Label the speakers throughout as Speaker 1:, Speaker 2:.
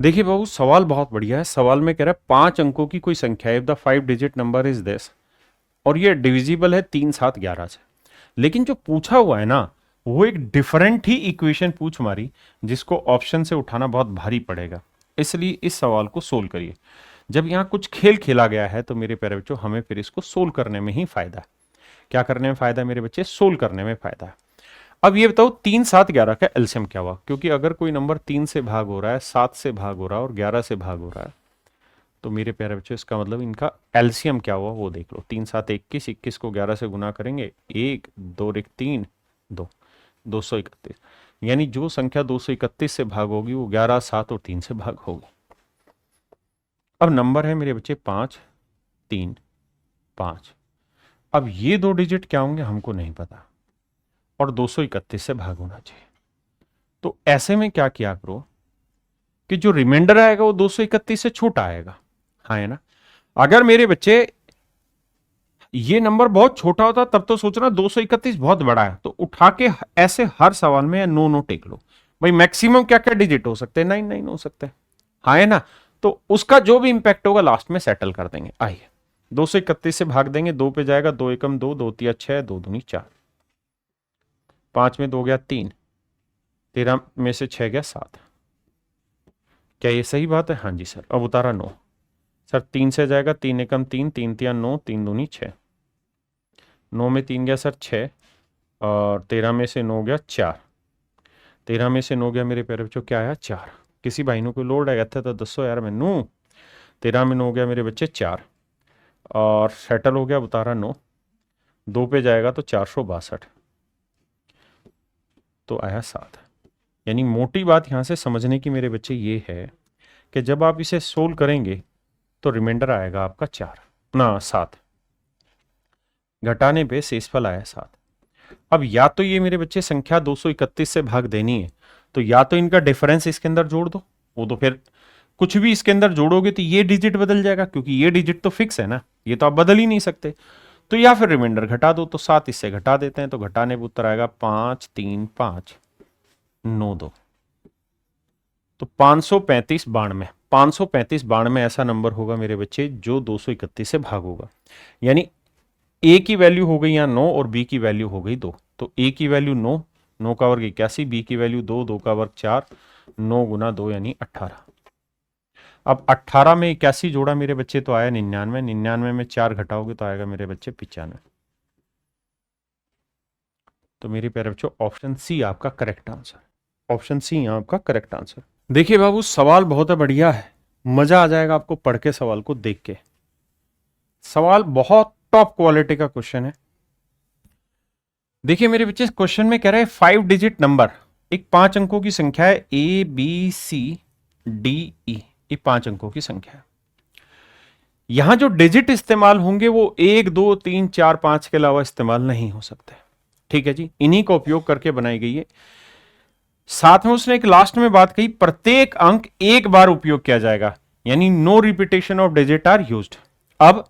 Speaker 1: देखिए बाबू, सवाल बहुत बढ़िया है। सवाल में कह रहा है 5 अंकों की कोई संख्या है, if the 5 digit number is this, और ये डिविजिबल है 3, 7, 11 से। लेकिन जो पूछा हुआ है ना, वो एक डिफरेंट ही इक्वेशन पूछ मारी, जिसको ऑप्शन से उठाना बहुत भारी पड़ेगा। इसलिए इस सवाल को सोल्व करिए। जब यहाँ कुछ खेल खेला गया है तो मेरे प्यारे बच्चों, हमें फिर इसको सोल्व करने में ही फायदा है। क्या करने में फायदा है मेरे बच्चे? सोल्व करने में फायदा है। अब ये बताओ 3, 7, 11 का एलसीएम क्या हुआ? क्योंकि अगर कोई नंबर 3 से भाग हो रहा है, 7 से भाग हो रहा है और 11 से भाग हो रहा है, तो मेरे प्यारे बच्चों इसका मतलब इनका एलसीएम क्या हुआ वो देख लो। 3, 7, 21, 21 को 11 से गुना करेंगे, 1, 2, 3, 2, 231। यानी जो संख्या 231 से भाग होगी वो 11, 7 और 3 से भाग होगी। अब नंबर है मेरे बच्चे 5, 3, 5। अब ये 2 डिजिट क्या होंगे हमको नहीं पता, और 231 से भाग होना चाहिए। तो ऐसे में क्या किया करो कि जो रिमाइंडर आएगा वो 231 से छोटा आएगा। हाँ, है ना? अगर मेरे बच्चे ये नंबर बहुत छोटा होता तब तो सोचना 231 बहुत बड़ा है, तो उठा के ऐसे हर सवाल में नो नो टेक लो। भाई मैक्सिमम क्या क्या डिजिट हो सकते हैं? 9 9 हो सकते हैं। हाँ, है ना? तो उसका जो भी इंपैक्ट होगा लास्ट में सेटल कर देंगे। आइए, 231 से भाग देंगे, 2 पे जाएगा, 2 एकम 2, 2 तिया 6, 2 दूनी 4, 5 में 2 गया 3, 13 में से 6 गया 7। क्या ये सही बात है? हाँ जी सर। अब उतारा 9। सर 3 से जाएगा, 3 एकम 3, 3 तिया 9, 3 दूनी 6, 9 में 3 गया सर 6, और 13 में से 9 गया 4, 13 में से 9 गया मेरे प्यारे बच्चों, क्या आया? 4। किसी भाई ने कोई लोड आया था तो दसो यार मैनू। 13 में 9 गया मेरे बच्चे 4, और सेटल हो गया, उतारा 9, 2 पे जाएगा तो 462, तो आया 7। यानी मोटी बात यहाँ से समझने की मेरे बच्चे ये है कि जब आप इसे सोल्व करेंगे तो रिमाइंडर आएगा आपका 4 ना 7, घटाने पे शेषफल आया 7। अब या तो ये मेरे बच्चे संख्या 231 से भाग देनी है, तो या तो इनका डिफरेंस इसके अंदर जोड़ दो, वो तो फिर कुछ भी इसके अंदर जोड़ोगे तो ये डिजिट बदल जाएगा, क्योंकि ये डिजिट तो फिक्स है ना, ये तो आप बदल ही नहीं सकते। तो या फिर रिमाइंडर घटा दो, तो 7 इससे घटा देते हैं, तो घटाने पर उत्तर आएगा 5, 3, 5, 9, 2। तो 535 535 ऐसा नंबर होगा मेरे बच्चे जो 231 से भाग होगा। यानी ए की वैल्यू हो गई यहाँ 9 और बी की वैल्यू हो गई 2। तो ए की वैल्यू 9, 9 का वर्ग 81, बी की वैल्यू 2, 2 का वर्ग 4, 9 गुना 2 यानी 18। अब 18 में 81 जोड़ा मेरे बच्चे तो आया 99, 99 में 4 घटाओगे तो आएगा मेरे बच्चे 95। तो मेरे प्यारे बच्चों ऑप्शन सी आपका करेक्ट आंसर। ऑप्शन सी आपका करेक्ट आंसर। देखिए बाबू, सवाल बहुत बढ़िया है, मजा आ जाएगा आपको पढ़ के, सवाल को देख के। सवाल बहुत टॉप क्वालिटी का क्वेश्चन है। देखिए मेरे बच्चे, क्वेश्चन में कह रहा है 5 डिजिट नंबर, एक 5 अंकों की संख्या है, ABCDE, ये 5 अंकों की संख्या है। यहां जो डिजिट इस्तेमाल होंगे वो 1, 2, 3, 4, 5 के अलावा इस्तेमाल नहीं हो सकते। ठीक है जी, इन्हीं का उपयोग करके बनाई गई है। साथ में उसने एक लास्ट में बात कही, प्रत्येक अंक एक बार उपयोग किया जाएगा, यानी no repetition of digit are used. अब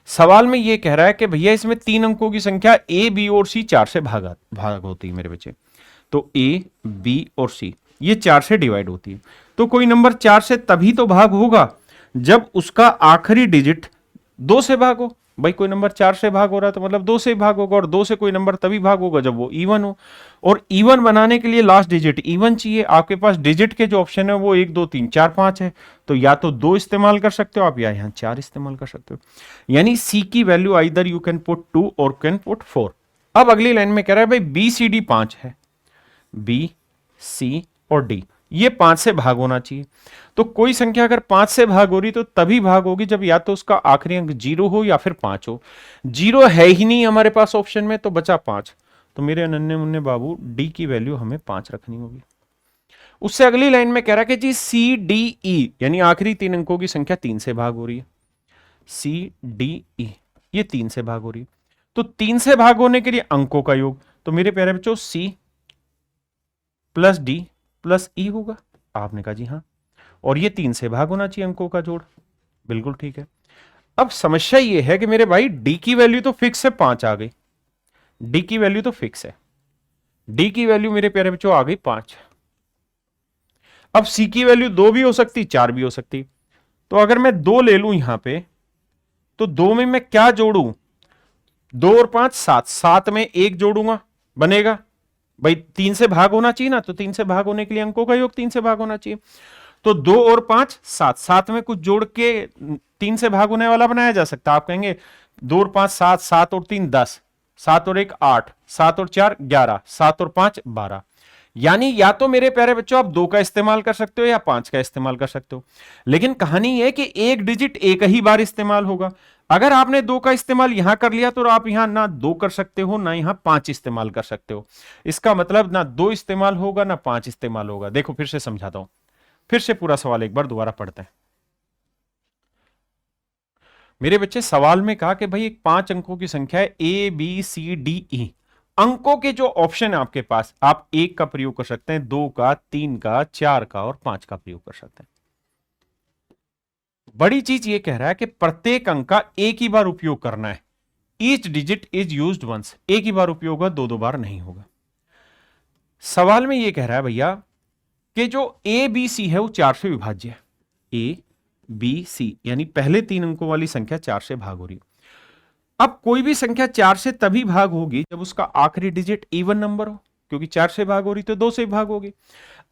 Speaker 1: सवाल में यह कह रहा है कि भैया इसमें 3 अंकों की संख्या ए बी और सी 4 से भाग होती है मेरे बच्चे। तो ए बी और सी ये 4 से डिवाइड होती है। तो कोई नंबर 4 से तभी तो भाग होगा जब उसका आखिरी डिजिट 2 से भाग हो। भाई कोई नंबर 4 से भाग हो रहा है तो मतलब 2 से भाग होगा, और 2 से कोई नंबर तभी भाग होगा जब वो इवन हो। और इवन बनाने के लिए लास्ट डिजिट इवन चाहिए। आपके पास डिजिट के जो ऑप्शन है वो 1, 2, 3, 4, 5 है, तो या तो 2 इस्तेमाल कर सकते हो आप, या यहां 4 इस्तेमाल कर सकते हो। यानी सी की value either you can put 2 और कैन पुट 4। अब अगली लाइन में कह रहा है भाई बी सी डी 5 है, बी सी और डी ये 5 से भाग होना चाहिए। तो कोई संख्या अगर 5 से भाग हो रही तो तभी भाग होगी जब या तो उसका आखिरी अंक 0 हो या फिर 5 हो। 0 है ही नहीं हमारे पास ऑप्शन में, तो बचा 5। तो मेरे अनन्य मुन्ने बाबू डी की वैल्यू हमें 5 रखनी होगी। उससे अगली लाइन में कह रहा है कि जी सी डी ई यानी आखिरी 3 अंकों की संख्या 3 से भाग हो रही है। सी डी ई ये 3 से भाग हो रही है, तो 3 से भाग होने के लिए अंकों का योग, तो मेरे प्यारे बच्चों सी प्लस डी प्लस ई होगा। आपने कहा जी हाँ, और ये 3 से भाग होना चाहिए अंकों का जोड़। बिल्कुल ठीक है। अब समस्या ये है कि मेरे भाई डी की वैल्यू तो फिक्स है, 5 आ गई। डी की वैल्यू तो फिक्स है, डी की वैल्यू मेरे प्यारे बच्चों आ गई 5। अब सी की वैल्यू 2 भी हो सकती, 4 भी हो सकती। तो अगर मैं 2 ले लूं यहां पे, तो 2 में मैं क्या जोड़ूं? 2 और 5 7, 7 में 1 जोड़ूंगा, बनेगा भाई 3 से भाग होना चाहिए ना, तो 3 से भाग होने के लिए अंकों का योग 3 से भाग होना चाहिए। तो 2 और 5 7, 7 में कुछ जोड़ के 3 से भाग होने वाला बनाया जा सकता है। आप कहेंगे 2 और 5 7, 7 और 3 10, 7 और 1 8, 7 और 4 11, 7 और 5 12। यानी या तो मेरे प्यारे बच्चों आप 2 का इस्तेमाल कर सकते हो या 5 का इस्तेमाल कर सकते हो, लेकिन कहानी यह है कि एक डिजिट एक ही बार इस्तेमाल होगा। अगर आपने 2 का इस्तेमाल यहां कर लिया तो आप यहां ना 2 कर सकते हो ना यहां 5 इस्तेमाल कर सकते हो। इसका मतलब ना 2 इस्तेमाल होगा ना 5 इस्तेमाल होगा। देखो फिर से समझाता हूं, फिर से पूरा सवाल एक बार दोबारा पढ़ते हैं। मेरे बच्चे सवाल में कहा कि भाई एक 5 अंकों की संख्या है A B C D E. अंकों के जो ऑप्शन है आपके पास, आप 1 का प्रयोग कर सकते हैं, 2 का, 3 का, 4 का और 5 का प्रयोग कर सकते हैं। बड़ी चीज ये कह रहा है कि प्रत्येक अंक का एक ही बार उपयोग करना है। Each digit is used once, एक ही बार उपयोग होगा, 2 बार नहीं होगा। सवाल में ये कह रहा है भैया कि जो ए बी सी है वो 4 से विभाज्य है। ए बी सी यानी पहले 3 अंकों वाली संख्या 4 से भाग हो रही है। अब कोई भी संख्या 4 से तभी भाग होगी जब उसका आखिरी डिजिट इवन नंबर हो, क्योंकि 4 से भाग हो रही तो 2 से भाग होगी।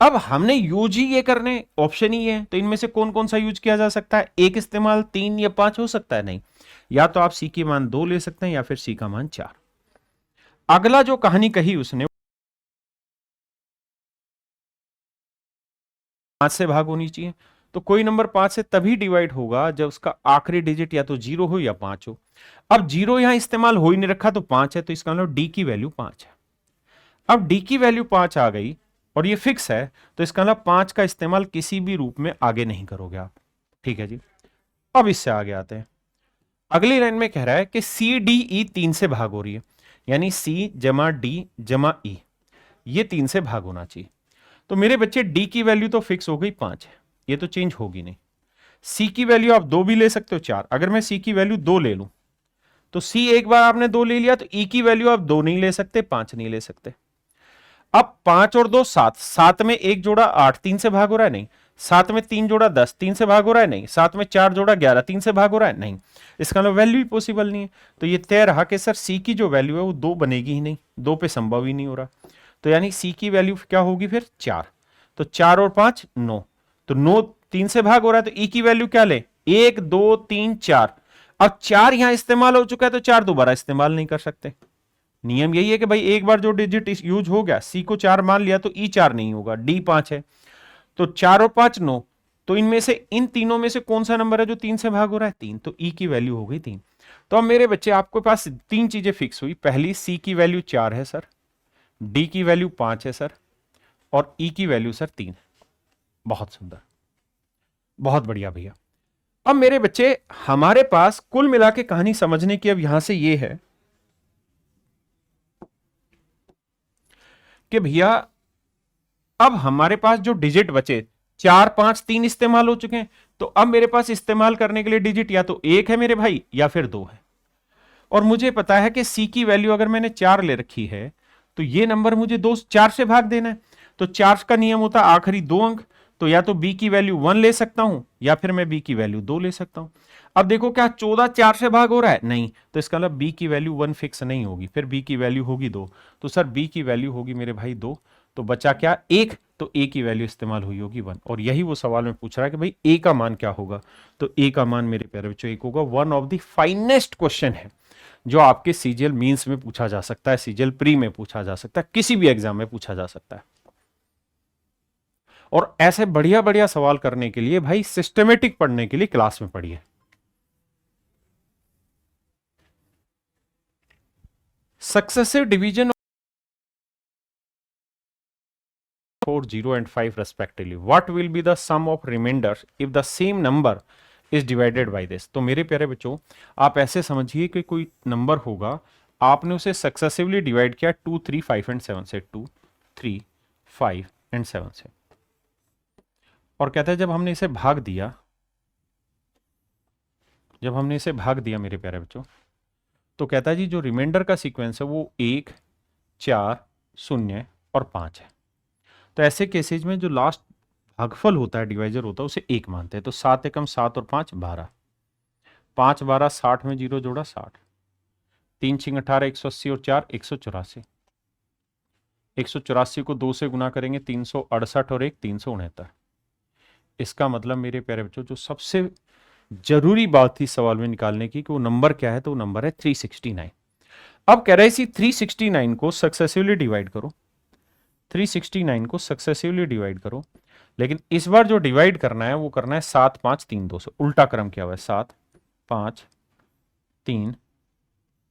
Speaker 1: अब हमने यूज ही ये करने, ऑप्शन ही है, तो इनमें से कौन कौन सा यूज किया जा सकता है? एक इस्तेमाल 3 या 5 हो सकता है? नहीं, या तो आप सी की मान 2 ले सकते हैं या फिर सी का मान 4। अगला जो कहानी कही उसने 5 से भाग होनी चाहिए, तो कोई नंबर 5 से तभी डिवाइड होगा जब उसका आखिरी डिजिट या तो 0 हो या 5 हो। अब 0 यहां इस्तेमाल हो ही नहीं रखा तो 5 है, तो इसका मतलब डी की वैल्यू 5 है। अब डी की वैल्यू 5 आ गई और ये फिक्स है, तो इसका मतलब 5 का इस्तेमाल किसी भी रूप में आगे नहीं करोगे आप। ठीक है जी। अब इससे आगे आते हैं। अगली लाइन में कह रहा है कि सी डी ई 3 से भाग हो रही है, यानी सी जमा डी जमा ई, ये 3 से भाग होना चाहिए। तो मेरे बच्चे डी की वैल्यू तो फिक्स हो गई 5 है, ये तो चेंज होगी नहीं। सी की वैल्यू आप 2 भी ले सकते हो, 4। अगर मैं सी की वैल्यू 2 ले लूं तो सी एक बार आपने 2 ले लिया, तो ई की वैल्यू आप 2 नहीं ले सकते, 5 नहीं ले सकते। अब 5 और 2 7, 7 में 1 जोड़ा 8, 3 से भाग हो रहा है? नहीं। 7 में 3 जोड़ा 10, 3 से भाग हो रहा है? नहीं। 7 में 4 जोड़ा 11, 3 से भाग हो रहा है? नहीं। इसका मतलब वैल्यू ही पॉसिबल नहीं है। तो ये तय रहा कि सर सी की जो वैल्यू है वो 2 बनेगी ही नहीं, 2 पे संभव ही नहीं हो रहा। तो यानी सी की वैल्यू क्या होगी फिर? 4। तो 4 और 5 9, तो 9 3 से भाग हो रहा है, तो ई की वैल्यू क्या ले? 1 2 3 4। अब 4 यहां इस्तेमाल हो चुका है, तो 4 दोबारा इस्तेमाल नहीं कर सकते। नियम यही है कि भाई एक बार जो डिजिट यूज हो गया, सी को 4 मान लिया, तो ई 4 नहीं होगा, डी 5 है। तो 4 और 5 9, तो इनमें से इन तीनों में से कौन सा नंबर है जो 3 से भाग हो रहा है? 3, तो ई की वैल्यू हो गई 3। तो अब मेरे बच्चे आपके पास 3 चीजें फिक्स हुई। पहली, सी की वैल्यू 4 है सर, डी की वैल्यू 5 है सर, और ई की वैल्यू सर 3 है। बहुत सुंदर, बहुत बढ़िया भैया। अब मेरे बच्चे हमारे पास कुल मिला के कहानी समझने की अब यहां से ये है कि भैया अब हमारे पास जो डिजिट बचे 4 5 3 इस्तेमाल हो चुके हैं, तो अब मेरे पास इस्तेमाल करने के लिए डिजिट या तो 1 है मेरे भाई या फिर 2 है। और मुझे पता है कि सी की वैल्यू अगर मैंने 4 ले रखी है, तो ये नंबर मुझे 2 4 से भाग देना है। तो 4 का नियम होता है आखिरी 2 अंक, तो या तो बी की वैल्यू 1 ले सकता हूं या फिर मैं बी की वैल्यू 2 ले सकता हूं। अब देखो क्या 14 4 से भाग हो रहा है? नहीं, तो इसका मतलब बी की वैल्यू 1 फिक्स नहीं होगी, फिर बी की वैल्यू होगी 2। तो सर बी की वैल्यू होगी मेरे भाई 2, तो बचा क्या? 1। तो ए की वैल्यू इस्तेमाल हुई होगी 1। और यही वो सवाल में पूछ रहा है कि भाई ए का मान क्या होगा? तो ए का मान मेरे प्यारे बच्चों 1 होगा। One of the finest question है जो आपके सीजीएल मींस में पूछा जा सकता है, सीजीएल प्री में पूछा जा सकता है, किसी भी एग्जाम में पूछा जा सकता है। और ऐसे बढ़िया बढ़िया सवाल करने के लिए भाई सिस्टमेटिक पढ़ने के लिए क्लास में पढ़िए। Successive division for 0 and 5 respectively, what will be the sum of remainders if the same number is divided by this? तो मेरे प्यारे बच्चों आप ऐसे समझिए कि कोई नंबर होगा, आपने उसे सक्सेसिवली डिवाइड किया 2 3 5 एंड 7 से, 2 3 5 एंड 7 से, और कहता है जब हमने इसे भाग दिया, जब हमने इसे भाग दिया मेरे प्यारे बच्चों, तो कहता है जी जो रिमाइंडर का सीक्वेंस है वो 1 4 0 और 5 है। तो ऐसे केसेज में जो लास्ट भागफल होता है, डिवाइजर होता है, उसे 1 मानते हैं। तो 7 एकम 7 और 5 12, 5 12 60 में 0 जोड़ा 60, 3 6 18 180 और 4 184, 184 को 2 से गुना करेंगे 368 और 1 369। इसका मतलब मेरे प्यारे बच्चों जो सबसे जरूरी बात थी सवाल में निकालने की कि वो नंबर क्या है, तो वो नंबर है 369। अब कह रहे हैं इसी 369 को सक्सेसिवली डिवाइड करो, 369 को सक्सेसिवली डिवाइड करो, लेकिन इस बार जो डिवाइड करना है वो करना है 7 5 3 2 से। उल्टा क्रम क्या हुआ है, 7 5 3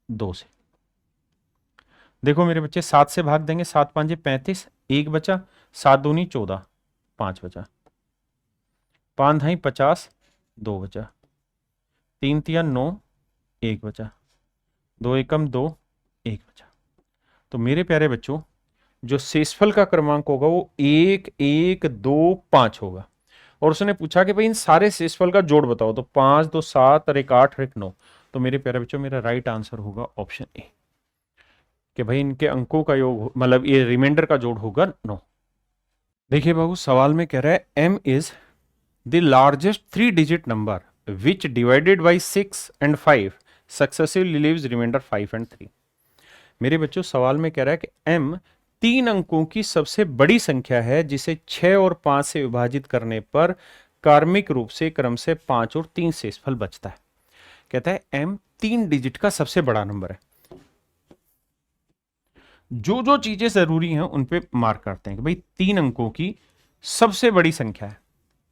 Speaker 1: 2 से। देखो मेरे बच्चे 7 से भाग देंगे, 7 5 35, 1 बचा, 7 दूनी 14, 5 बचा, 5 ढाई 50, 2 बचा, 3 तिया 9, 1 बचा, 2 एकम 2, 1 बचा। तो मेरे प्यारे बच्चों जो शेषफल का क्रमांक होगा वो 1 1 2 5 होगा। और उसने पूछा कि भाई इन सारे शेषफल का जोड़ बताओ, तो 5 2 7 और 1 8 और 1 9। तो मेरे प्यारे बच्चों मेरा राइट आंसर होगा ऑप्शन ए, कि भाई इनके अंकों का योग मतलब ये रिमाइंडर का जोड़ होगा 9। देखिए बाबू सवाल में कह रहा है m is the largest 3 digit number which divided by 6 and 5 successively leaves remainder 5 and 3। मेरे बच्चों सवाल में कह रहा है कि m 3 अंकों की सबसे बड़ी संख्या है जिसे 6 और 5 से विभाजित करने पर कार्मिक रूप से क्रम से 5 और 3 शेषफल बचता है। कहता है m 3 डिजिट का सबसे बड़ा नंबर है। जो जो चीजें जरूरी हैं उन पे मार्क करते हैं कि भाई 3 अंकों की सबसे बड़ी संख्या है,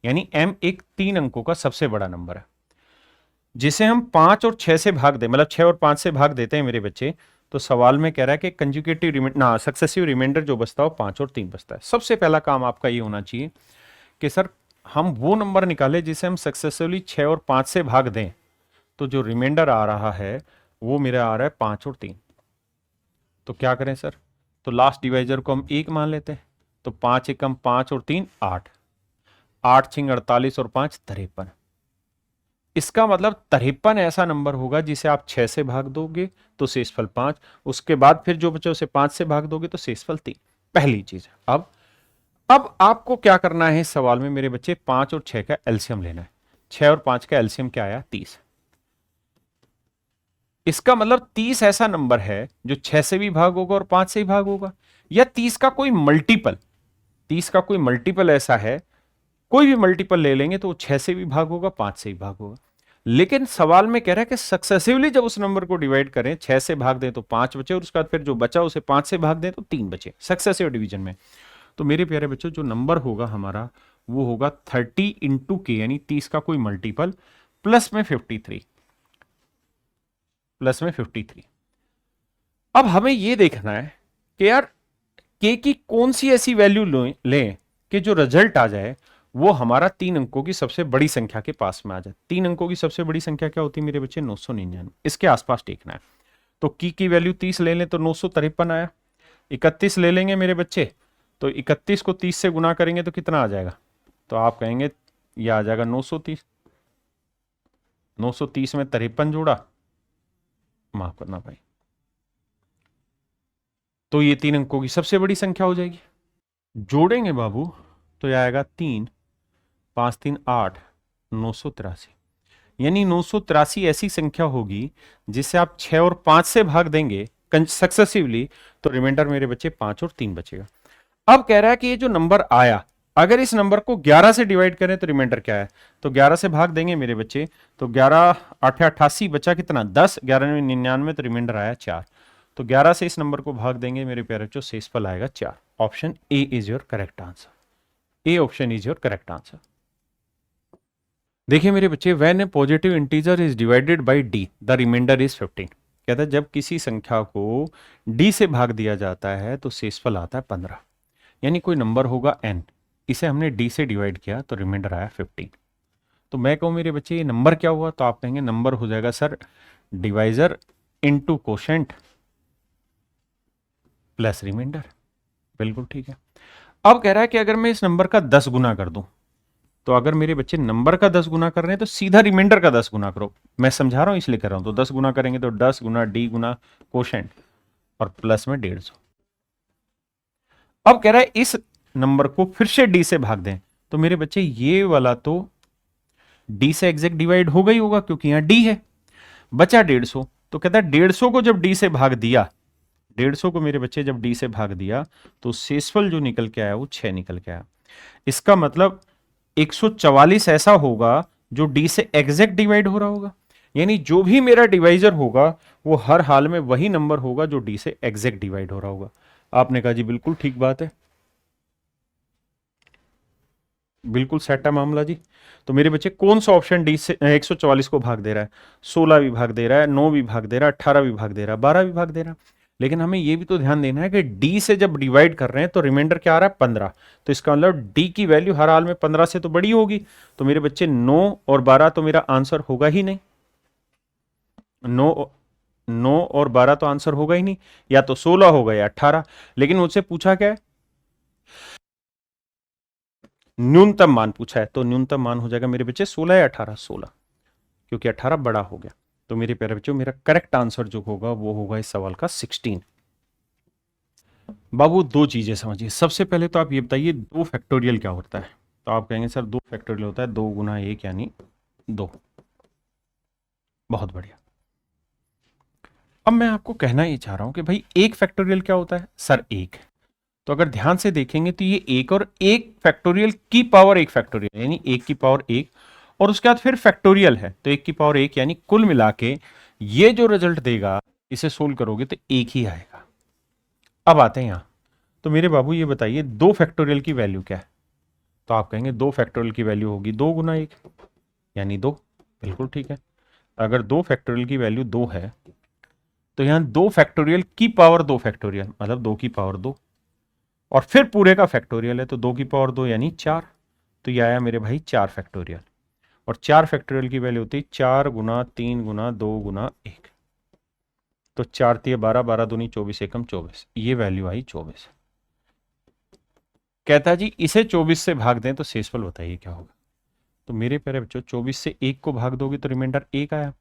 Speaker 1: यानी m एक 3 अंकों का सबसे बड़ा नंबर है जिसे हम 5 और 6 से भाग दें, मतलब 6 और 5 से भाग देते हैं मेरे बच्चे। तो सवाल में कह रहा है कि कंजुगेटिव रिमाइंडर सक्सेसिव रिमाइंडर जो बचता हो 5 और 3 बचता है। सबसे पहला काम आपका ये होना चाहिए कि सर हम वो नंबर निकालें जिसे हम सक्सेसिवली 6 और 5 से भाग दें। तो जो रिमाइंडर आ रहा है वो मेरा आ रहा है 5 और 3। तो क्या करें सर, तो लास्ट डिवाइजर को हम 1 मान लेते हैं। तो 5 एकम 5 और 3 8, 8 6 48 और 5 53। इसका मतलब 53 ऐसा नंबर होगा जिसे आप 6 से भाग दोगे तो शेषफल 5, उसके बाद फिर जो बचे उसे 5 से भाग दोगे तो शेषफल 3। पहली चीज। अब आपको क्या करना है इस सवाल में मेरे बच्चे, 5 और 6 का एलसीएम लेना है। 6 और 5 का एलसीएम क्या आया, 30। इसका मतलब 30 ऐसा नंबर है जो 6 से भी भाग होगा और 5 से भी भाग होगा, या 30 का कोई मल्टीपल, 30 का कोई मल्टीपल ऐसा है, कोई भी मल्टीपल ले लेंगे तो वो 6 से भी भाग होगा 5 से भी भाग होगा। लेकिन सवाल में कह रहा है कि सक्सेसिवली जब उस नंबर को डिवाइड करें, 6 से भाग दें तो 5 बचे और उसके बाद फिर जो बचा उसे 5 से भाग दें तो 3 बचे सक्सेसिव डिवीजन में। तो मेरे प्यारे बच्चों जो नंबर होगा हमारा वो होगा 30 इंटू के, यानी 30 का कोई मल्टीपल प्लस में 53, प्लस में 53। अब हमें यह देखना है कि यार के की कौन सी ऐसी वैल्यू लें कि जो रिजल्ट आ जाए वो हमारा 3 अंकों की सबसे बड़ी संख्या के पास में आ जाए। 3 अंकों की सबसे बड़ी संख्या क्या होती है मेरे बच्चे, 999। इसके आसपास देखना है। तो की वैल्यू 30 ले लें तो 953 आया। 31 ले लेंगे मेरे बच्चे तो 31 को 30 से गुना करेंगे तो कितना आ जाएगा, तो आप कहेंगे यह आ जाएगा 930। 930 में 53 जोड़ा, माफ करना भाई, तो ये 3 अंकों की सबसे बड़ी संख्या हो जाएगी। जोड़ेंगे बाबू तो यह आएगा 3 5 3 8 983, यानी 983 ऐसी संख्या होगी जिसे आप 6 और 5 से भाग देंगे सक्सेसिवली तो रिमाइंडर मेरे बच्चे 5 और 3 बचेगा। अब कह रहा है कि ये जो नंबर आया अगर इस नंबर को 11 से डिवाइड करें तो रिमाइंडर क्या है, तो 11 से भाग देंगे मेरे बच्चे, तो 11 8 88 बचा कितना 10, 11 में 99 तो रिमाइंडर आया 4। तो 11 से इस नंबर को भाग देंगे मेरे प्यारे बच्चों, शेषफल आएगा 4। Option A is your correct answer. A option is your correct answer. देखिए मेरे बच्चे, when a positive integer is divided by D the remainder is 15। कहता है जब किसी संख्या को डी से भाग दिया जाता है तो शेषफल आता है 15। यानी कोई नंबर होगा n, इसे हमने डी से डिवाइड किया तो रिमाइंडर आया 15। तो मैं कहूँ मेरे बच्चे ये नंबर क्या हुआ, तो आप कहेंगे नंबर हो जाएगा sir divisor into quotient plus remainder. बिल्कुल ठीक है। अब कह रहा है कि अगर मैं इस नंबर का 10 गुना कर दूं, तो अगर मेरे बच्चे नंबर का 10 गुना कर रहे हैं तो सीधा रिमाइंडर का 10 गुना करो। मैं समझा रहा हूं इसलिए कर रहा हूं। तो 10 गुना करेंगे तो 10 गुना डी गुना कोशेंट और प्लस में 150। अब कह रहा है इस नंबर को फिर से डी से भाग दें, तो मेरे बच्चे ये वाला तो डी से एग्जैक्ट डिवाइड होगा ही होगा क्योंकि यहां डी है। बचा 150, तो कहता है 150 को जब डी से भाग दिया, 150 को मेरे बच्चे जब डी से भाग दिया तो शेषफल जो निकल के आया वो 6 निकल के आया। इसका मतलब 144 ऐसा होगा जो डी से एग्जैक्ट डिवाइड हो रहा होगा, यानी जो भी मेरा डिवाइजर होगा वो हर हाल में वही नंबर होगा जो डी से एग्जैक्ट डिवाइड हो रहा होगा। आपने कहा जी बिल्कुल ठीक बात है, बिल्कुल सेट है मामला जी। तो मेरे बच्चे कौन सा ऑप्शन डी से 144 को भाग दे रहा है? 16 भी भाग दे रहा है, 9 भी भाग दे रहा है, 18 भी भाग दे रहा है, 12 भी भाग दे रहा है। लेकिन हमें यह भी तो ध्यान देना है कि डी से जब डिवाइड कर रहे हैं तो रिमाइंडर क्या आ रहा है? 15। तो इसका मतलब डी की वैल्यू हर हाल में 15 से तो बड़ी होगी। तो मेरे बच्चे 9 और 12 तो मेरा आंसर होगा ही नहीं। 9 और 12 तो आंसर होगा ही नहीं, या तो 16 होगा या 18। लेकिन मुझसे पूछा क्या है? न्यूनतम मान पूछा है, तो न्यूनतम मान हो जाएगा मेरे बच्चे 16 या 18? 16, क्योंकि 18 बड़ा हो गया। तो मेरे प्यारे बच्चों मेरा करेक्ट आंसर जो होगा वो होगा इस सवाल का 16। बाबू दो चीजें समझिए। सबसे पहले तो आप ये बताइए 2 फैक्टोरियल क्या होता है? तो आप कहेंगे सर 2 फैक्टोरियल होता है 2 गुना 1 यानी 2। बहुत बढ़िया। अब मैं आपको कहना ये चाह रहा हूं कि भाई 1 फैक्टोरियल क्या होता है? सर 1। तो अगर ध्यान से देखेंगे तो ये 1 और 1 फैक्टोरियल की पावर 1 फैक्टोरियल यानी 1 की पावर 1, और उसके बाद फिर फैक्टोरियल है तो 1 की पावर 1, यानी कुल मिला के ये जो रिजल्ट देगा इसे सोल्व करोगे तो 1 ही आएगा। अब आते हैं यहां। तो मेरे बाबू ये बताइए 2 फैक्टोरियल की वैल्यू क्या है? तो आप कहेंगे 2 फैक्टोरियल की वैल्यू होगी 2 गुना 1 यानी 2। बिल्कुल ठीक है। अगर 2 फैक्टोरियल की वैल्यू 2 है तो यहां 2 फैक्टोरियल की पावर 2 फैक्टोरियल मतलब 2 की पावर 2, और फिर पूरे का फैक्टोरियल है तो 2 की पावर 2 यानी 4। तो ये आया मेरे भाई 4 फैक्टोरियल। और 4 फैक्टोरियल की वैल्यू होती है 4 गुना 3 गुना 2 गुना 1। तो 4 3 12, 12 दूनी 24, एकम 24, ये वैल्यू आई 24। कहता है जी इसे 24 से भाग दें तो शेषफल बताइए क्या होगा? तो मेरे प्यारे बच्चों 24 से 1 को भाग दोगे तो रिमाइंडर 1 आया,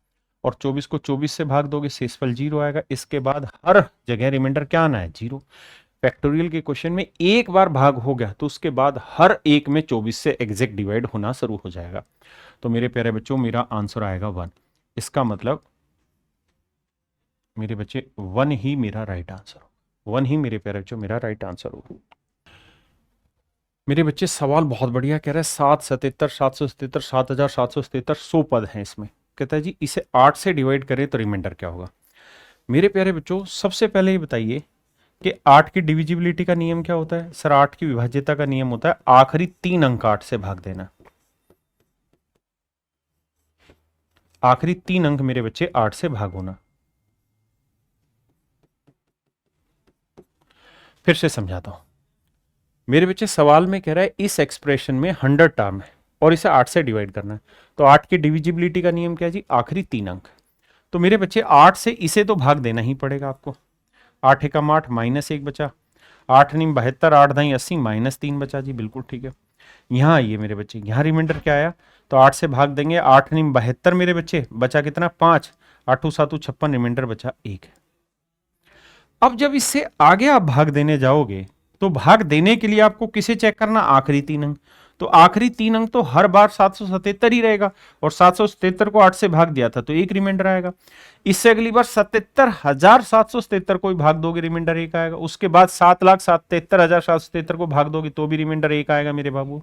Speaker 1: और 24 को 24 से भाग दोगे शेषफल 0 आएगा। इसके बाद हर जगह रिमाइंडर क्या आना है? 0। फैक्टोरियल के क्वेश्चन में एक बार भाग हो गया तो उसके बाद हर एक में 24 से एग्जैक्ट डिवाइड होना शुरू हो जाएगा। तो मेरे प्यारे बच्चों मेरा आंसर आएगा 1। इसका मतलब मेरे बच्चे 1 ही मेरा राइट आंसर हो, 1 ही मेरे प्यारे बच्चों मेरा राइट आंसर हो। मेरे बच्चे सवाल बहुत बढ़िया कह रहा है 777 777 7777 100 पद हैं इसमें। कहता है जी इसे 8 से डिवाइड करें तो रिमाइंडर क्या होगा? मेरे प्यारे बच्चों सबसे पहले ये बताइए कि 8 की डिविजिबिलिटी का नियम क्या होता है? सर 8 की विभाज्यता का नियम होता है आखिरी 3 अंक 8 से भाग देना। आखिरी 3 अंक मेरे बच्चे 8 से भाग होना। फिर से समझाता हूं। मेरे बच्चे सवाल में कह रहा है इस एक्सप्रेशन में 100 टर्म है और इसे 8 से डिवाइड करना है। तो 8 की डिविजिबिलिटी का नियम क्या है जी? आखिरी 3 अंक। तो मेरे बच्चे 8 से इसे तो भाग देना ही पड़ेगा आपको। 8 एकम 8 माइनस 1 बचा, 8 नीम 72, 8 दाई 80 माइनस 3 बचा जी। बिल्कुल ठीक है। यहाँ आइए मेरे बच्चे, यहाँ रिमाइंडर क्या आया? तो 8 से भाग देंगे, 8 नीम 72 मेरे बच्चे, बचा कितना? 5, 8 7 56, रिमाइंडर बचा 1। अब जब इससे आगे आप भाग देने जाओगे तो भाग देने के लिए आपको किसे चेक करना? आखिरी 3 अंक। तो आखिरी 3 अंक तो हर बार 777 ही रहेगा, और 777 को 8 से भाग दिया था तो 1 रिमाइंडर आएगा। इससे अगली बार 77,777 को भी भाग दोगे रिमाइंडर 1 आएगा। उसके बाद 7,77,777 को भाग दोगे तो भी रिमाइंडर 1 आएगा मेरे बाबू।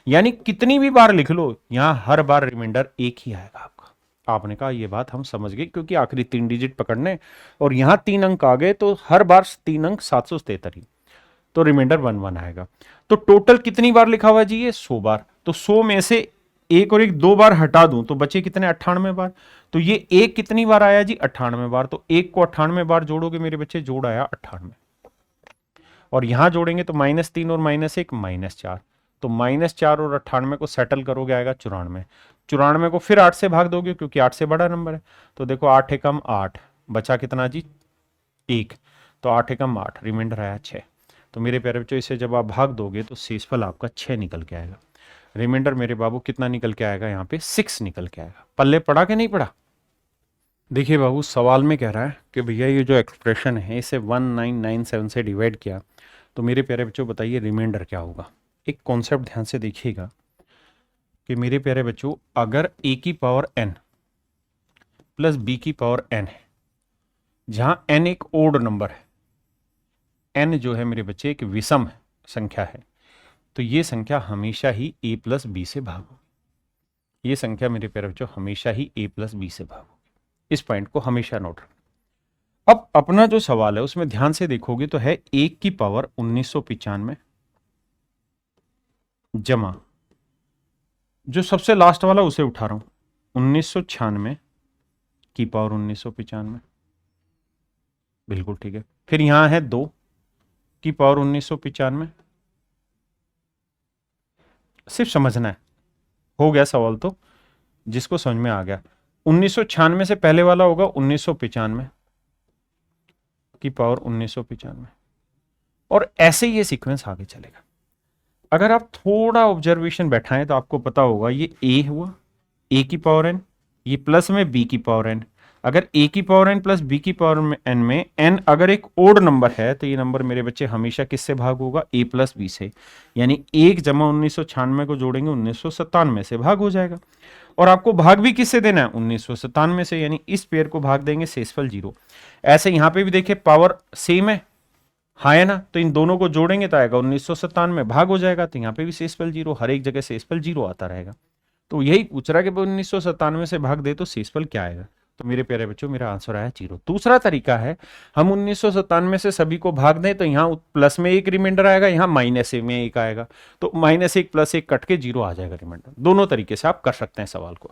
Speaker 1: यानी कितनी भी बार लिख लो यहां हर बार रिमाइंडर 1 ही आएगा आपका। आपने कहा ये बात हम समझ गए क्योंकि आखिरी 3 डिजिट पकड़ने और यहां 3 अंक आ गए तो हर बार 3 अंक 777 ही, तो रिमाइंडर 1 1 आएगा। तो टोटल कितनी बार लिखा हुआ जी? ये 100 बार। तो 100 में से 1 और 1 2 बार हटा दूं तो बचे कितने? 98 बार। तो ये 1 कितनी बार आया जी? 98 बार। तो 1 को 98 बार जोड़ोगे मेरे बच्चे, जोड़ आया 98। और यहां जोड़ेंगे तो -3 और -1 -4। तो -4 और 98 को सेटल करोगे आएगा 94। 94 को फिर 8 से भाग दोगे क्योंकि 8 से बड़ा नंबर है। तो देखो 8 एकम 8, बचा कितना जी? 1। तो 8 एकम 8, रिमाइंडर आया 6। तो मेरे प्यारे बच्चों इसे जब आप भाग दोगे तो शेषफल आपका 6 निकल के आएगा। रिमाइंडर मेरे बाबू कितना निकल के आएगा? यहाँ पे 6 निकल के आएगा। पल्ले पड़ा कि नहीं पड़ा? देखिए बाबू सवाल में कह रहा है कि भैया ये जो एक्सप्रेशन है इसे 1997 से डिवाइड किया, तो मेरे प्यारे बच्चों बताइए रिमाइंडर क्या होगा? एक कॉन्सेप्ट ध्यान से देखिएगा कि मेरे प्यारे बच्चों, अगर a की पावर n प्लस b की पावर n है, जहां n एक ओड नंबर है, n जो है मेरे बच्चे एक विषम संख्या है, तो ये संख्या हमेशा ही a प्लस बी से भाग होगी। ये संख्या मेरे प्यारे बच्चों हमेशा ही a प्लस बी से भाग होगी। इस पॉइंट को हमेशा नोट रखना। अब अपना जो सवाल है उसमें ध्यान से देखोगे तो है 1 की पावर 1995 जमा, जो सबसे लास्ट वाला उसे उठा रहा हूं, 1996 की पावर 1995, बिल्कुल ठीक है। फिर यहां है 2 की पावर 1995, सिर्फ समझना है, हो गया सवाल तो, जिसको समझ में आ गया। 1996 से पहले वाला होगा 1995 की पावर 1995, और ऐसे ही ये सीक्वेंस आगे चलेगा। अगर आप थोड़ा ऑब्जर्वेशन बैठाएं तो आपको पता होगा ये a हुआ, a की पावर n, ये प्लस में b की पावर n। अगर a की पावर n प्लस b की पावर n में n अगर एक ओड नंबर है तो ये नंबर मेरे बच्चे हमेशा किससे भाग होगा, a प्लस बी से। यानी 1 जमा 1996 को जोड़ेंगे 1997 से भाग हो जाएगा। और आपको भाग भी किससे देना है, 1997 से, यानी इस पेयर को भाग देंगे शेषफल 0। ऐसे यहां पे भी देखिए पावर सेम है, हाँ है ना, तो इन दोनों को जोड़ेंगे तो आएगा 1997 भाग हो जाएगा, तो यहाँ पे भी शेषफल 0, हर एक जगह शेषफल 0 आता रहेगा। तो यही पूछ रहा है कि 1997 से भाग दे तो शेषफल क्या आएगा, तो मेरे प्यारे बच्चों मेरा आंसर आया 0। दूसरा तरीका है, हम 1997 से सभी को भाग दें तो यहाँ प्लस में एक रिमाइंडर आएगा, यहाँ माइनस में एक आएगा, तो -1 + 1 कट के 0 आ जाएगा रिमाइंडर। दोनों तरीके से आप कर सकते हैं सवाल को।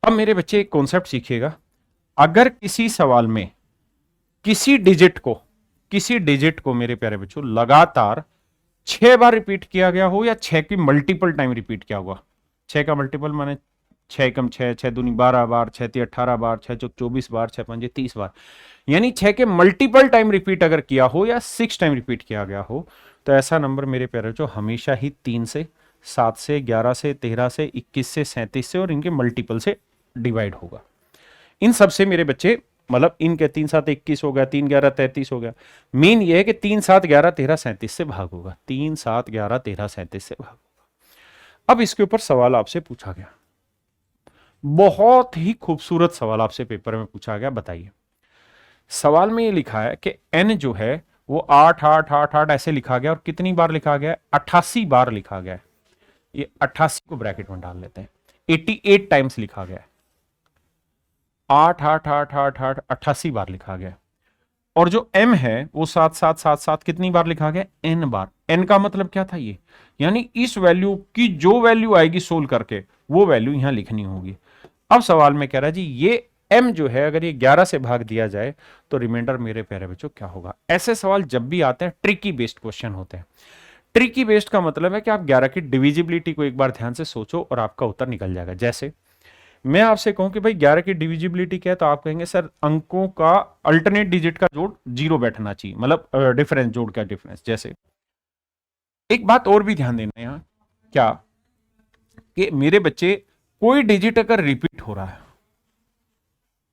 Speaker 1: अब मेरे बच्चे एक कॉन्सेप्ट सीखिएगा, अगर किसी सवाल में किसी डिजिट को मेरे प्यारे बच्चों लगातार 6 बार रिपीट किया गया हो या 6 की मल्टीपल टाइम रिपीट किया हुआ, 6 का मल्टीपल माने 6 कम 6, 6 दूनी 12 बार, 6 ती 18 बार, 6 चौक 24 बार, 6 पंजे 30 बार, यानी 6 के मल्टीपल टाइम रिपीट अगर किया हो या 6 टाइम रिपीट किया गया हो, तो ऐसा नंबर मेरे प्यारे बच्चों हमेशा ही 3 से, 7 से, 11 से, 13 से, 21 से, 37 से और इनके मल्टीपल से डिवाइड होगा। इन सबसे मेरे बच्चे मतलब इनके 3 7 21 हो गया, 3 11 33 हो गया। मेन ये है कि 3 7 11 13 37 से भाग होगा, 3 7 11 13 37 से भाग होगा। अब इसके ऊपर सवाल आपसे पूछा गया, बहुत ही खूबसूरत सवाल आपसे पेपर में पूछा गया। बताइए, सवाल में ये लिखा है कि n जो है वो 8 8 8 8 ऐसे लिखा गया, और कितनी बार लिखा गया, 88 बार लिखा गया है। ये 88 को ब्रैकेट में डाल लेते हैं, 88 टाइम्स लिखा गया है, 8 8 8 8 8 88 बार लिखा गया। और जो m है वो 7 7 7 7 कितनी बार लिखा गया, n बार। n का मतलब क्या था ये, यानी इस वैल्यू की जो वैल्यू आएगी सोल्व करके वो वैल्यू यहां लिखनी होगी। अब सवाल में कह रहा है जी ये m जो है अगर ये 11 से भाग दिया जाए तो रिमाइंडर मेरे प्यारे बच्चों क्या होगा। ऐसे सवाल जब भी आते हैं ट्रिकी बेस्ड क्वेश्चन होते हैं। ट्रिकी बेस्ड का मतलब है कि आप 11 की डिविजिबिलिटी को एक बार ध्यान से सोचो और आपका उत्तर निकल जाएगा। जैसे मैं आपसे कहूं कि भाई 11 की डिविजिबिलिटी क्या है, तो आप कहेंगे सर अंकों का अल्टरनेट डिजिट का जोड़ 0 बैठना चाहिए, मतलब डिफरेंस, जोड़ का डिफरेंस। जैसे एक बात और भी ध्यान देना यहां, क्या कि मेरे बच्चे कोई डिजिट अगर रिपीट हो रहा है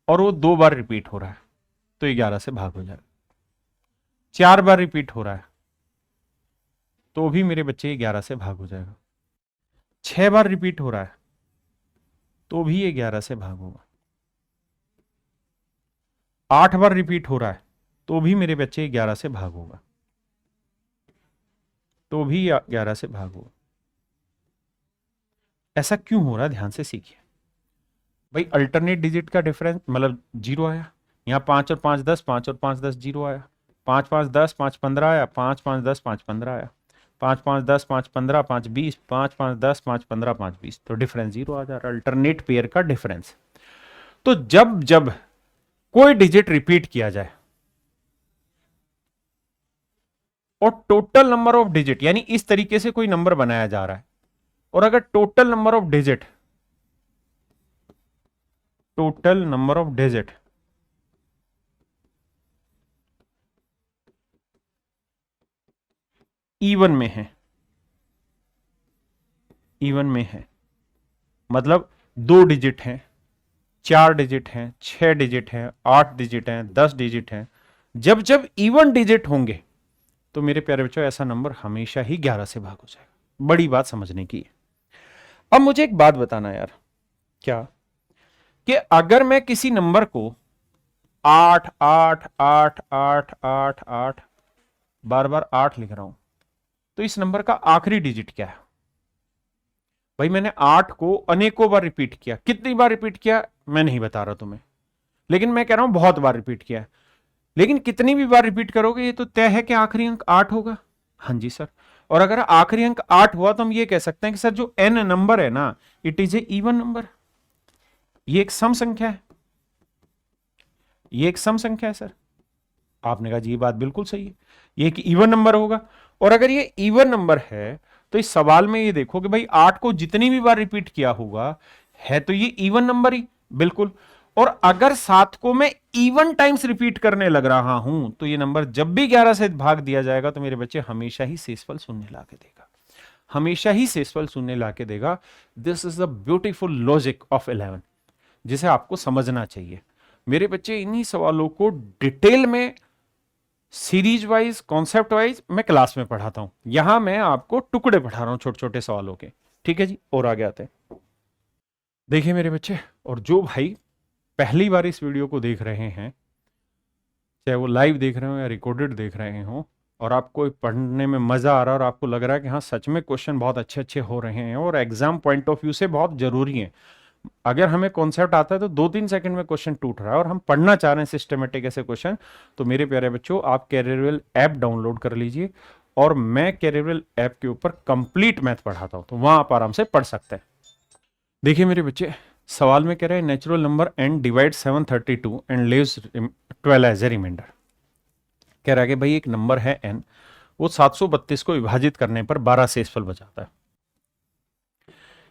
Speaker 1: और वो 2 बार रिपीट हो रहा है तो 11 से भाग हो जाएगा। 4 बार रिपीट हो रहा है तो भी मेरे बच्चे 11 से भाग हो जाएगा। 6 बार रिपीट हो रहा है तो भी ये 11 से भाग होगा। 8 बार रिपीट हो रहा है तो भी मेरे बच्चे 11 से भाग होगा, तो भी 11 से भाग होगा। ऐसा क्यों हो रहा है, ध्यान से सीखिए। भाई अल्टरनेट डिजिट का डिफरेंस मतलब 0 आया, यहां 5 और 5 10, 5 और 5 10 0 आया, 5 5 10, 5 15 आया, 5 5 10, 5 15 आया, 5 5 10, 5 15, 5 20, 5 5 10, 5 15, 5 20, तो डिफरेंस 0 आ जा रहा है, अल्टरनेट पेयर का डिफरेंस। तो जब जब कोई डिजिट रिपीट किया जाए और टोटल नंबर ऑफ डिजिट, यानी इस तरीके से कोई नंबर बनाया जा रहा है, और अगर total number of digit even में है, मतलब 2 डिजिट हैं, 4 डिजिट हैं, 6 डिजिट हैं, 8 डिजिट हैं, 10 डिजिट हैं, जब जब इवन डिजिट होंगे तो मेरे प्यारे बच्चों ऐसा नंबर हमेशा ही 11 से भाग हो जाएगा। बड़ी बात समझने की है। अब मुझे एक बात बताना यार, क्या कि अगर मैं किसी नंबर को 8 8 8 8 8 8 बार बार 8 लिख रहा हूं, तो इस नंबर का आखिरी डिजिट क्या है? भाई मैंने 8 को अनेकों बार रिपीट किया, कितनी बार रिपीट किया मैं नहीं बता रहा तुम्हें, लेकिन मैं कह रहा हूं बहुत बार रिपीट किया। लेकिन कितनी भी बार रिपीट करोगे ये तो तय है कि आखिरी अंक 8 होगा। हाँ जी सर। और अगर आखिरी अंक 8 हुआ तो हम ये कह सकते हैं कि सर जो n नंबर है ना, it is a even number, ये एक सम संख्या है, ये एक सम संख्या है सर। आपने कहा जी ये बात बिल्कुल सही है, ये एक इवन नंबर होगा। और अगर ये इवन नंबर है तो इस सवाल में ये देखो कि भाई 8 को जितनी भी बार रिपीट किया होगा है तो ये इवन नंबर ही बिल्कुल। और अगर 7 को मैं इवन टाइम्स रिपीट करने लग रहा हूं तो ये नंबर जब भी 11 से भाग दिया जाएगा तो मेरे बच्चे हमेशा ही शेषफल शून्य ला के देगा, हमेशा ही शेषफल शून्य ला के देगा। This is the beautiful logic of 11 जिसे आपको समझना चाहिए। मेरे बच्चे इन्हीं सवालों को डिटेल में सीरीज वाइज कॉन्सेप्ट वाइज मैं क्लास में पढ़ाता हूं, यहां मैं आपको टुकड़े पढ़ा रहा हूं छोटे छोटे सवालों के। ठीक है जी, और आगे आते हैं। देखिए मेरे बच्चे, और जो भाई पहली बार इस वीडियो को देख रहे हैं, चाहे वो लाइव देख रहे हो या रिकॉर्डेड देख रहे हो, और आपको पढ़ने में मजा आ रहा है और आपको लग रहा है कि हाँ सच में क्वेश्चन बहुत अच्छे अच्छे हो रहे हैं और एग्जाम पॉइंट ऑफ व्यू से बहुत जरूरी है, अगर हमें कॉन्सेप्ट आता है तो 2-3 सेकंड में क्वेश्चन टूट रहा है और हम पढ़ना चाह रहे हैं सिस्टमेटिक ऐसे क्वेश्चन, तो मेरे प्यारे बच्चों आप कैरियरवेल ऐप डाउनलोड कर लीजिए और मैं कैरियरवेल ऐप के ऊपर कंप्लीट मैथ पढ़ाता हूं, तो वहां आप आराम से पढ़ सकते हैं। देखिए मेरे बच्चे, सवाल में कह रहे हैं natural number n divide 732 and leaves 12 as a remainder. कह रहा है कि भाई एक नंबर है n, वो 732 को विभाजित करने पर 12 शेषफल बचाता है।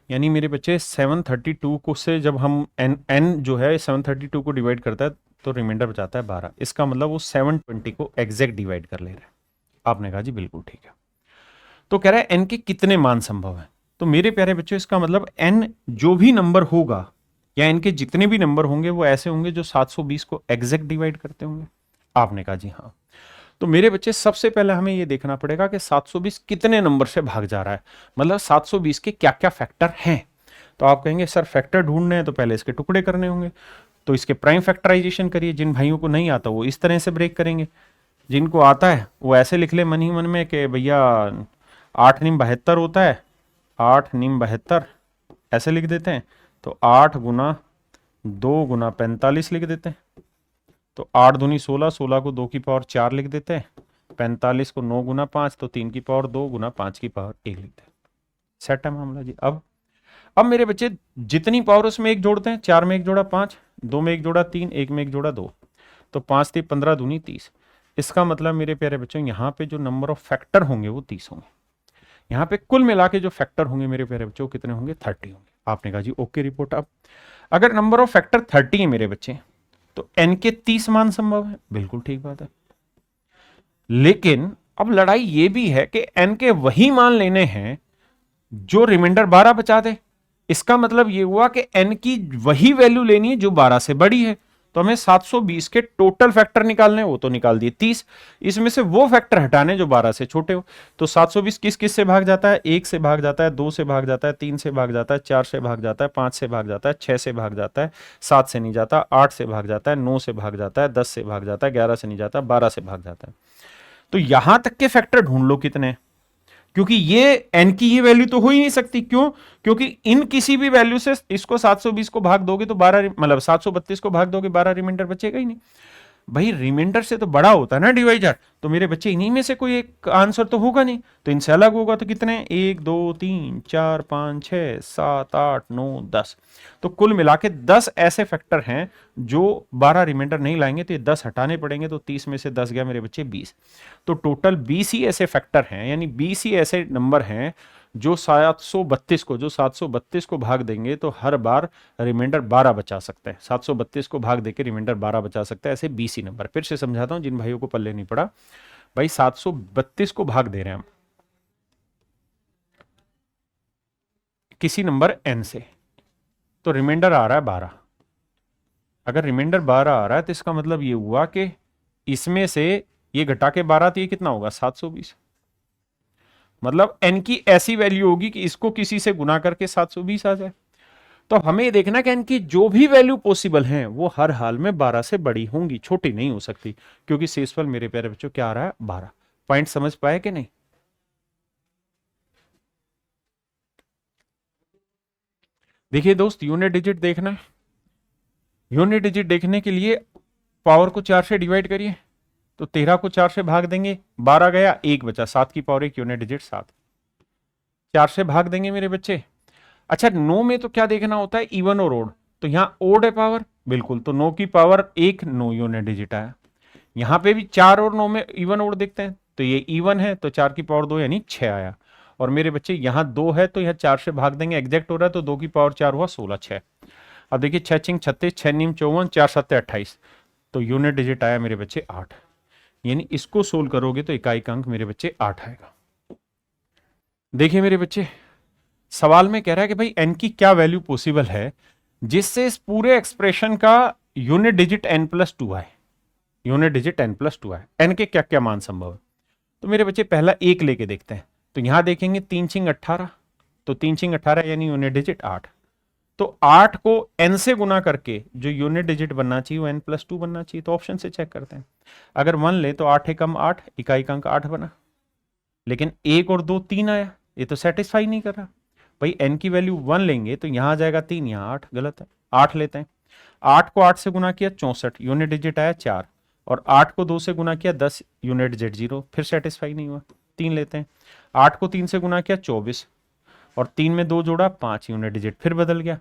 Speaker 1: यानी मेरे बच्चे 732 को से जब हम n जो है 732 को डिवाइड करता है तो रिमाइंडर बचाता है 12, इसका मतलब वो 720 को एग्जैक्ट डिवाइड कर ले रहा है। आपने कहा जी बिल्कुल ठीक है। तो कह रहा है n के कितने मान संभव है, तो मेरे प्यारे बच्चों इसका मतलब n जो भी नंबर होगा या n के जितने भी नंबर होंगे वो ऐसे होंगे जो 720 को एग्जैक्ट डिवाइड करते होंगे। आपने कहा जी हाँ। तो मेरे बच्चे सबसे पहले हमें यह देखना पड़ेगा कि 720 कितने नंबर से भाग जा रहा है, मतलब 720 के क्या क्या फैक्टर हैं। तो आप कहेंगे सर फैक्टर ढूंढने हैं तो पहले इसके टुकड़े करने होंगे, तो इसके प्राइम फैक्टराइजेशन करिए। जिन भाइयों को नहीं आता वो इस तरह से ब्रेक करेंगे, जिनको आता है वो ऐसे लिख ले मन ही मन में कि भैया 8 निम 72 होता है, 8 निम 72 ऐसे लिख देते हैं। तो 8 गुना 2 गुना 45 लिख देते हैं। तो 8 दूनी 16, 16 को 2 की पावर 4 लिख देते हैं, 45 को 9 गुना 5 तो 3 की पावर 2 गुना 5 की पावर 1 लिखते हैं। सेट है मामला जी। अब मेरे बच्चे जितनी पावर उसमें एक जोड़ते हैं, 4 में एक जोड़ा 5, 2 में एक जोड़ा 3, 1 में एक जोड़ा 2, तो 5 3 15 दूनी 30। इसका मतलब मेरे प्यारे बच्चों यहाँ पे जो नंबर ऑफ फैक्टर होंगे वो 30 होंगे। यहाँ पे कुल मिला के जो फैक्टर होंगे मेरे प्यारे बच्चों कितने होंगे, 30 होंगे। आपने कहा जी ओके रिपोर्ट। अब अगर नंबर ऑफ फैक्टर 30 है मेरे बच्चे तो n के 30 मान संभव है, बिल्कुल ठीक बात है। लेकिन अब लड़ाई ये भी है कि n के वही मान लेने हैं जो रिमाइंडर 12 बचा दे। इसका मतलब ये हुआ कि n की वही वैल्यू लेनी है जो 12 से बड़ी है। तो हमें 720 के टोटल फैक्टर निकालने, वो तो निकाल दिए 30, इसमें से वो फैक्टर हटाने जो 12 से छोटे हो। तो 720 किस किस से भाग जाता है, 1 से भाग जाता है, 2 से भाग जाता है, 3 से भाग जाता है, 4 से भाग जाता है, 5 से भाग जाता है, 6 से भाग जाता है, 7 से नहीं जाता, 8 से भाग जाता है, 9 से भाग जाता है, 10 से भाग जाता है, 11 से नहीं जाता, 12 से भाग जाता है। तो यहां तक के फैक्टर ढूंढ लो कितने, क्योंकि ये n की ये वैल्यू तो हो ही नहीं सकती। क्यों? क्योंकि इन किसी भी वैल्यू से इसको 720 को भाग दोगे तो 12, मतलब 732 को भाग दोगे 12 रिमाइंडर बचेगा ही नहीं। भाई रिमाइंडर से तो बड़ा होता है ना डिवाइजर, तो मेरे बच्चे इन्हीं में से कोई एक आंसर तो होगा नहीं, तो इनसे अलग होगा। तो कितने, 1 2 3 4 5 6 7 8 9 10, तो कुल मिला के 10 ऐसे फैक्टर हैं जो 12 रिमाइंडर नहीं लाएंगे, तो ये 10 हटाने पड़ेंगे। तो 30 में से 10 गया मेरे बच्चे 20, तो टोटल 20 ही ऐसे फैक्टर हैं, यानी 20 ही ऐसे नंबर हैं जो 732 को भाग देंगे तो हर बार रिमाइंडर 12 बचा सकते हैं। 732 को भाग देके रिमाइंडर 12 बचा सकता है, ऐसे 20 ही नंबर। फिर से समझाता हूं जिन भाइयों को पल्ले नहीं पड़ा। भाई 732 को भाग दे रहे हैं हम किसी नंबर n से, तो रिमाइंडर आ रहा है 12। अगर रिमाइंडर 12 आ रहा है तो इसका मतलब ये हुआ कि इसमें से ये घटा के 12 तो ये कितना होगा 720। मतलब n की ऐसी वैल्यू होगी कि इसको किसी से गुना करके 720 आ जाए। तो अब हमें ये देखना कि n की जो भी वैल्यू पॉसिबल है वो हर हाल में 12 से बड़ी होंगी, छोटी नहीं हो सकती, क्योंकि शेषफल मेरे प्यारे बच्चों क्या आ रहा है 12। पॉइंट समझ पाए कि नहीं? देखिए दोस्त, यूनिट डिजिट देखना है। यूनिट डिजिट देखने के लिए पावर को 4 से डिवाइड करिए, तो 13 को 4 से भाग देंगे, 12 गया, 1 बचा, 7 की पावर 1 यूनिट डिजिट 7। 4 से भाग देंगे मेरे बच्चे। अच्छा, 9 में तो क्या देखना होता है, इवन और ओड। तो यहां ओड है पावर, बिल्कुल, तो 9 की पावर 1 9 यूनिट डिजिट आया। यहां पे भी 4 और 9 में इवन ओड देखते हैं, तो ये इवन है, तो 4 की पावर 2 यानी 6 आया। और मेरे बच्चे यहां 2 है, तो यहां 4 से भाग देंगे, एग्जैक्ट हो रहा है, तो 2 की पावर 4 हुआ 16 6। अब देखिए 6 छिंग 36, 6 नीम 54, 4 7 28, तो यूनिट डिजिट आया मेरे बच्चे 8। यानी इसको सोल्व करोगे तो इकाई का अंक मेरे बच्चे 8 आएगा। देखिए मेरे बच्चे, सवाल में कह रहा है कि भाई n की क्या वैल्यू पॉसिबल है जिससे इस पूरे एक्सप्रेशन का यूनिट डिजिट n+2 आए। यूनिट डिजिट n+2 आए, n के क्या क्या मान संभव है। तो मेरे बच्चे पहला 1 लेके देखते हैं। तो यहां देखेंगे 3 छिंग 18, तो 3 छिंग 18 यानी यूनिट डिजिट 8। तो 8 को n से गुना करके जो यूनिट डिजिट बनना चाहिए वो n+2 बनना चाहिए। तो ऑप्शन से चेक करते हैं। अगर 1 ले तो 8 एकम 8, इकाई का अंक 8 बना। लेकिन 1 और 2 3 आया, ये तो सेटिस्फाई नहीं कर रहा। भाई n की वैल्यू 1 लेंगे तो यहां आ जाएगा 3, यहां 8, गलत है। 8 लेते हैं, 8 को 8 से गुना किया 64, यूनिट डिजिट आया 4। और 8 को 2 से गुना किया 10, यूनिट डिजिट 0, फिर सेटिस्फाई नहीं हुआ। 3 लेते हैं, 8 को 3 से गुना किया 24, और 3 में 2 जोड़ा 5, यूनिट डिजिट फिर बदल गया।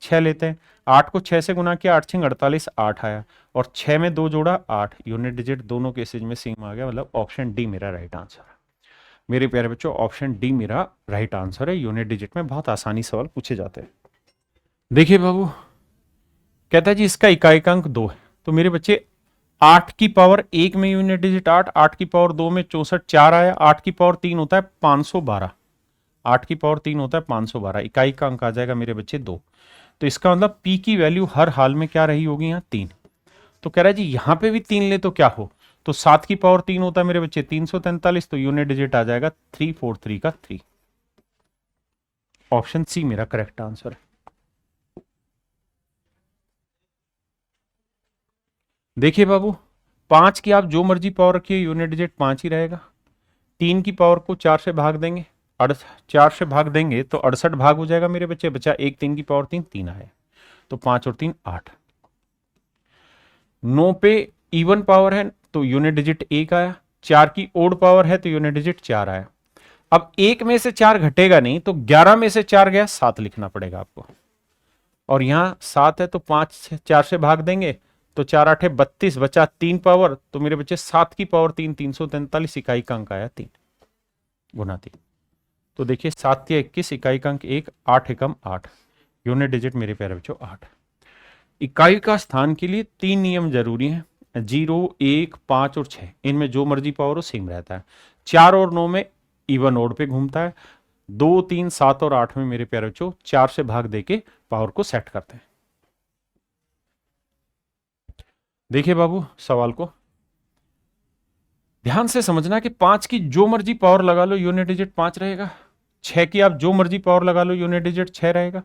Speaker 1: 6 लेते हैं, 8 को 6 से गुना किया 8 छिंग 48, 8 आया। और 6 में 2 जोड़ा 8, यूनिट डिजिट दोनों केसेज में सेम आ गया। मतलब ऑप्शन डी मेरा राइट आंसर है। मेरे प्यारे बच्चों, ऑप्शन डी मेरा राइट आंसर है। यूनिट डिजिट में बहुत आसानी सवाल पूछे जाते हैं। देखिए बाबू, कहता है जी इसका इकाई का अंक 2 है। तो मेरे बच्चे 8 की पावर 1 में यूनिट डिजिट 8, 8 की पावर 2 में 64, 4 आया, 8 की पावर 3 होता है 512, 8 की पावर 3 होता है 512, इकाई का अंक आ जाएगा मेरे बच्चे 2। तो इसका मतलब पी की वैल्यू हर हाल में क्या रही होगी, यहाँ 3। तो कह रहा है जी यहां पे भी 3 ले तो क्या हो, तो 7 की पावर 3 होता है मेरे बच्चे 343, तो यूनिट डिजिट आ जाएगा 343 का 3। ऑप्शन सी मेरा करेक्ट आंसर है। देखिए बाबू, 5 की आप जो मर्जी पावर रखिए, यूनिट डिजिट 5 ही रहेगा। 3 की पावर को 4 से भाग देंगे, 4 से भाग देंगे तो 68 भाग हो जाएगा मेरे बच्चे, बचा 1, 3 की पावर 3, 3 आए, तो 5 और 3 8। 9 पे इवन पावर है तो यूनिट डिजिट 1 आया, 4 की ओड पावर है तो यूनिट डिजिट 4 आया। अब 1 में से 4 घटेगा नहीं, तो 11 में से 4 गया, 7 लिखना पड़ेगा आपको। और यहां 7 है तो 5 से 4 से भाग देंगे, तो 4 8 32, बचा 3 पावर, तो मेरे बच्चे 7 की पावर 3, 343, इकाई का अंक आया 3 गुना 3। तो देखिए 7 या 21, इकाई का अंक 1, 8 एकम 8, यूनिट डिजिट मेरे प्यारे बच्चों 8। इकाई का स्थान के लिए 3 नियम जरूरी हैं, 0 1 5 और 6, इनमें जो मर्जी पावर हो सेम रहता है। 4 और 9 में इवन ओड पे घूमता है। 2 3 7 और 8 में मेरे प्यारे बच्चों 4 से भाग देके पावर को सेट करते हैं। देखिए बाबू, सवाल को ध्यान से समझना कि 5 की जो मर्जी पावर लगा लो यूनिट डिजिट 5 रहेगा। 6 की आप जो मर्जी पावर लगा लो यूनिट डिजिट 6 रहेगा।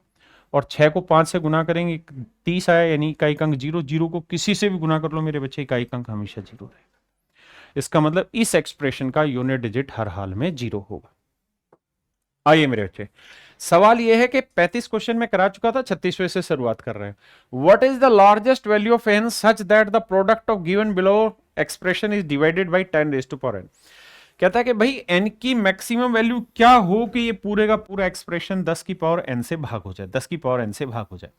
Speaker 1: और 6 को 5 से गुना करेंगे 30 आया, यानी इकाई का अंक 0। 0 को किसी से भी गुना कर लो मेरे बच्चे, इकाई का अंक हमेशा 0 रहेगा। इसका मतलब इस एक्सप्रेशन का यूनिट डिजिट हर हाल में 0 होगा। आइए मेरे बच्चे, सवाल यह है कि 35 क्वेश्चन में करा चुका था, 36वें से शुरुआत कर रहे हैं। What is the largest value of n such that the product of given below expression is divided bye 10⁻n। कहता है कि भाई n की मैक्सिमम वैल्यू क्या हो कि ये पूरे का पूरा एक्सप्रेशन 10 की पावर n से भाग हो जाए, 10 की पावर n से भाग हो जाए।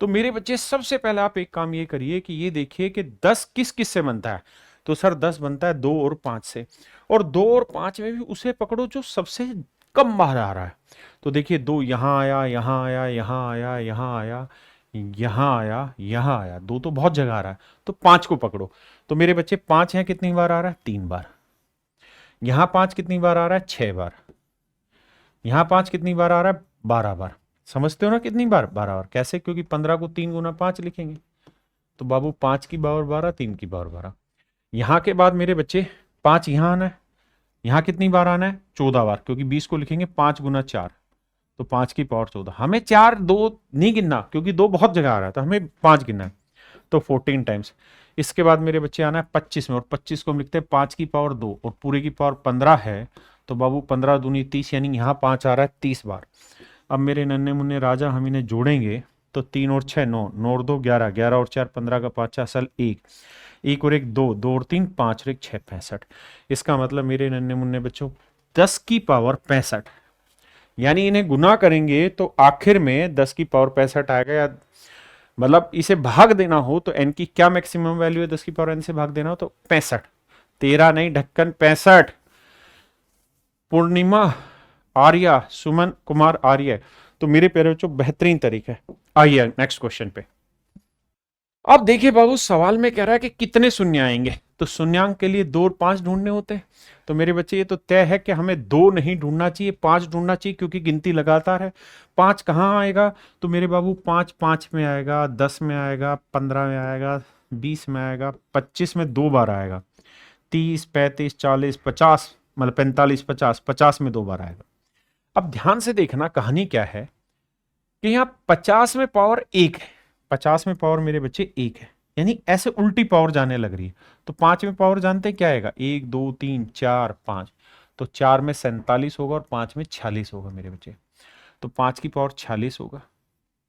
Speaker 1: तो मेरे बच्चे सबसे पहले आप एक काम ये करिए कि ये देखिए कि 10 किस किस से बनता है। तो सर 10 बनता है 2 और 5 से, और 2 और 5 में भी उसे पकड़ो जो सबसे कम बाहर आ रहा है। तो देखिए 2 यहां आया, यहां आया, यहां आया, यहां आया, यहां आया, यहां आया, 2 तो बहुत जगह आ रहा है, तो 5 को पकड़ो। तो मेरे बच्चे 5 यहाँ कितनी बार आ रहा है, 3 बार। यहां 5 कितनी बार आ रहा है, 6 बार। यहां 5 कितनी बार आ रहा है, 12 बार। समझते हो ना कितनी बार, 12 बार। कैसे, क्योंकि 15 को 3 गुना 5 लिखेंगे। तो बाबू 5 की पावर 12, 3 की पावर 12। यहां के बाद मेरे बच्चे 5 यहां आना है, यहां कितनी बार आना है 14 बार, क्योंकि 20 को लिखेंगे 5 गुना 4 तो 5 की पावर 14। हमें 4 2 नहीं गिनना क्योंकि 2 बहुत जगह आ रहा था, हमें 5 गिनना है तो 14 टाइम्स। इसके बाद मेरे बच्चे आना है 25 में, और 25 को हम लिखते हैं 5 की पावर 2 और पूरे की पावर 15 है तो बाबू 15 दूनी 30, यानी यहाँ 5 आ रहा है 30 बार। अब मेरे नन्हे मुन्ने राजा हम इन्हें जोड़ेंगे तो 3 और 6 9, 9 और 2 11, 11 और 4 15 का 5 असल 1, 1 और 1 2, 2 और 3 5 और 1 6 65। इसका मतलब मेरे नन्हे मुन्ने बच्चों 10 की पावर 65, यानी इन्हें गुना करेंगे तो आखिर में 10 की पावर 65 आएगा। या मतलब इसे भाग देना हो तो n की क्या मैक्सिमम वैल्यू है, 10 की पावर n से भाग देना हो तो 65, 13 नहीं ढक्कन 65। पूर्णिमा आर्या, सुमन कुमार आर्य, तो मेरे प्यारे बच्चों बेहतरीन तरीका है। आइए नेक्स्ट क्वेश्चन पे। अब देखिए बाबू सवाल में कह रहा है कि कितने शून्य आएंगे, तो शून्यांक के लिए 2 और 5 ढूंढने होते हैं। तो मेरे बच्चे ये तो तय है कि हमें 2 नहीं ढूंढना चाहिए, 5 ढूंढना चाहिए, क्योंकि गिनती लगातार है। 5 कहाँ आएगा, तो मेरे बाबू 5 5 में आएगा, 10 में आएगा, 15 में आएगा, 20 में आएगा, 25 में 2 बार आएगा, 30 35 40 50, मतलब 45 50, 50 में 2 बार आएगा। अब ध्यान से देखना कहानी क्या है कि यहाँ 50 में पावर 1 है, 50 में पावर मेरे बच्चे 1 है, यानी ऐसे उल्टी पावर जाने लग रही है। तो 5 में पावर जानते क्या आएगा, 1 2 3 4 5, तो 4 में 47 होगा और 5 में 46 होगा मेरे बच्चे। तो 5 की पावर 46 होगा।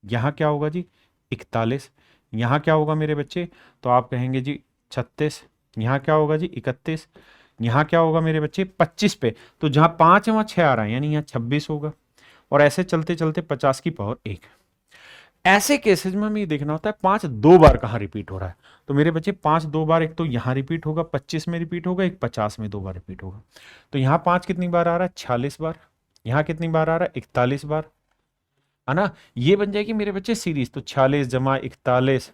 Speaker 1: यहाँ क्या होगा जी 41, यहाँ क्या होगा मेरे बच्चे, तो आप कहेंगे जी 36, यहाँ क्या होगा जी 31, यहाँ क्या होगा मेरे बच्चे 25 पे, तो जहाँ 5 है वहाँ 6 आ रहा है, यानी यहाँ 26 होगा। और ऐसे चलते चलते 50 की पावर 1। ऐसे केसेस में हमें ये देखना होता है 5 2 बार कहाँ रिपीट हो रहा है। तो मेरे बच्चे 5 2 बार, एक तो यहाँ रिपीट होगा 25 में रिपीट होगा, एक 50 में 2 बार रिपीट होगा। तो यहाँ 5 कितनी बार आ रहा है 46 बार, यहाँ कितनी बार आ रहा है 41 बार, है ना। ये बन जाएगी मेरे बच्चे सीरीज, तो 46 जमा 41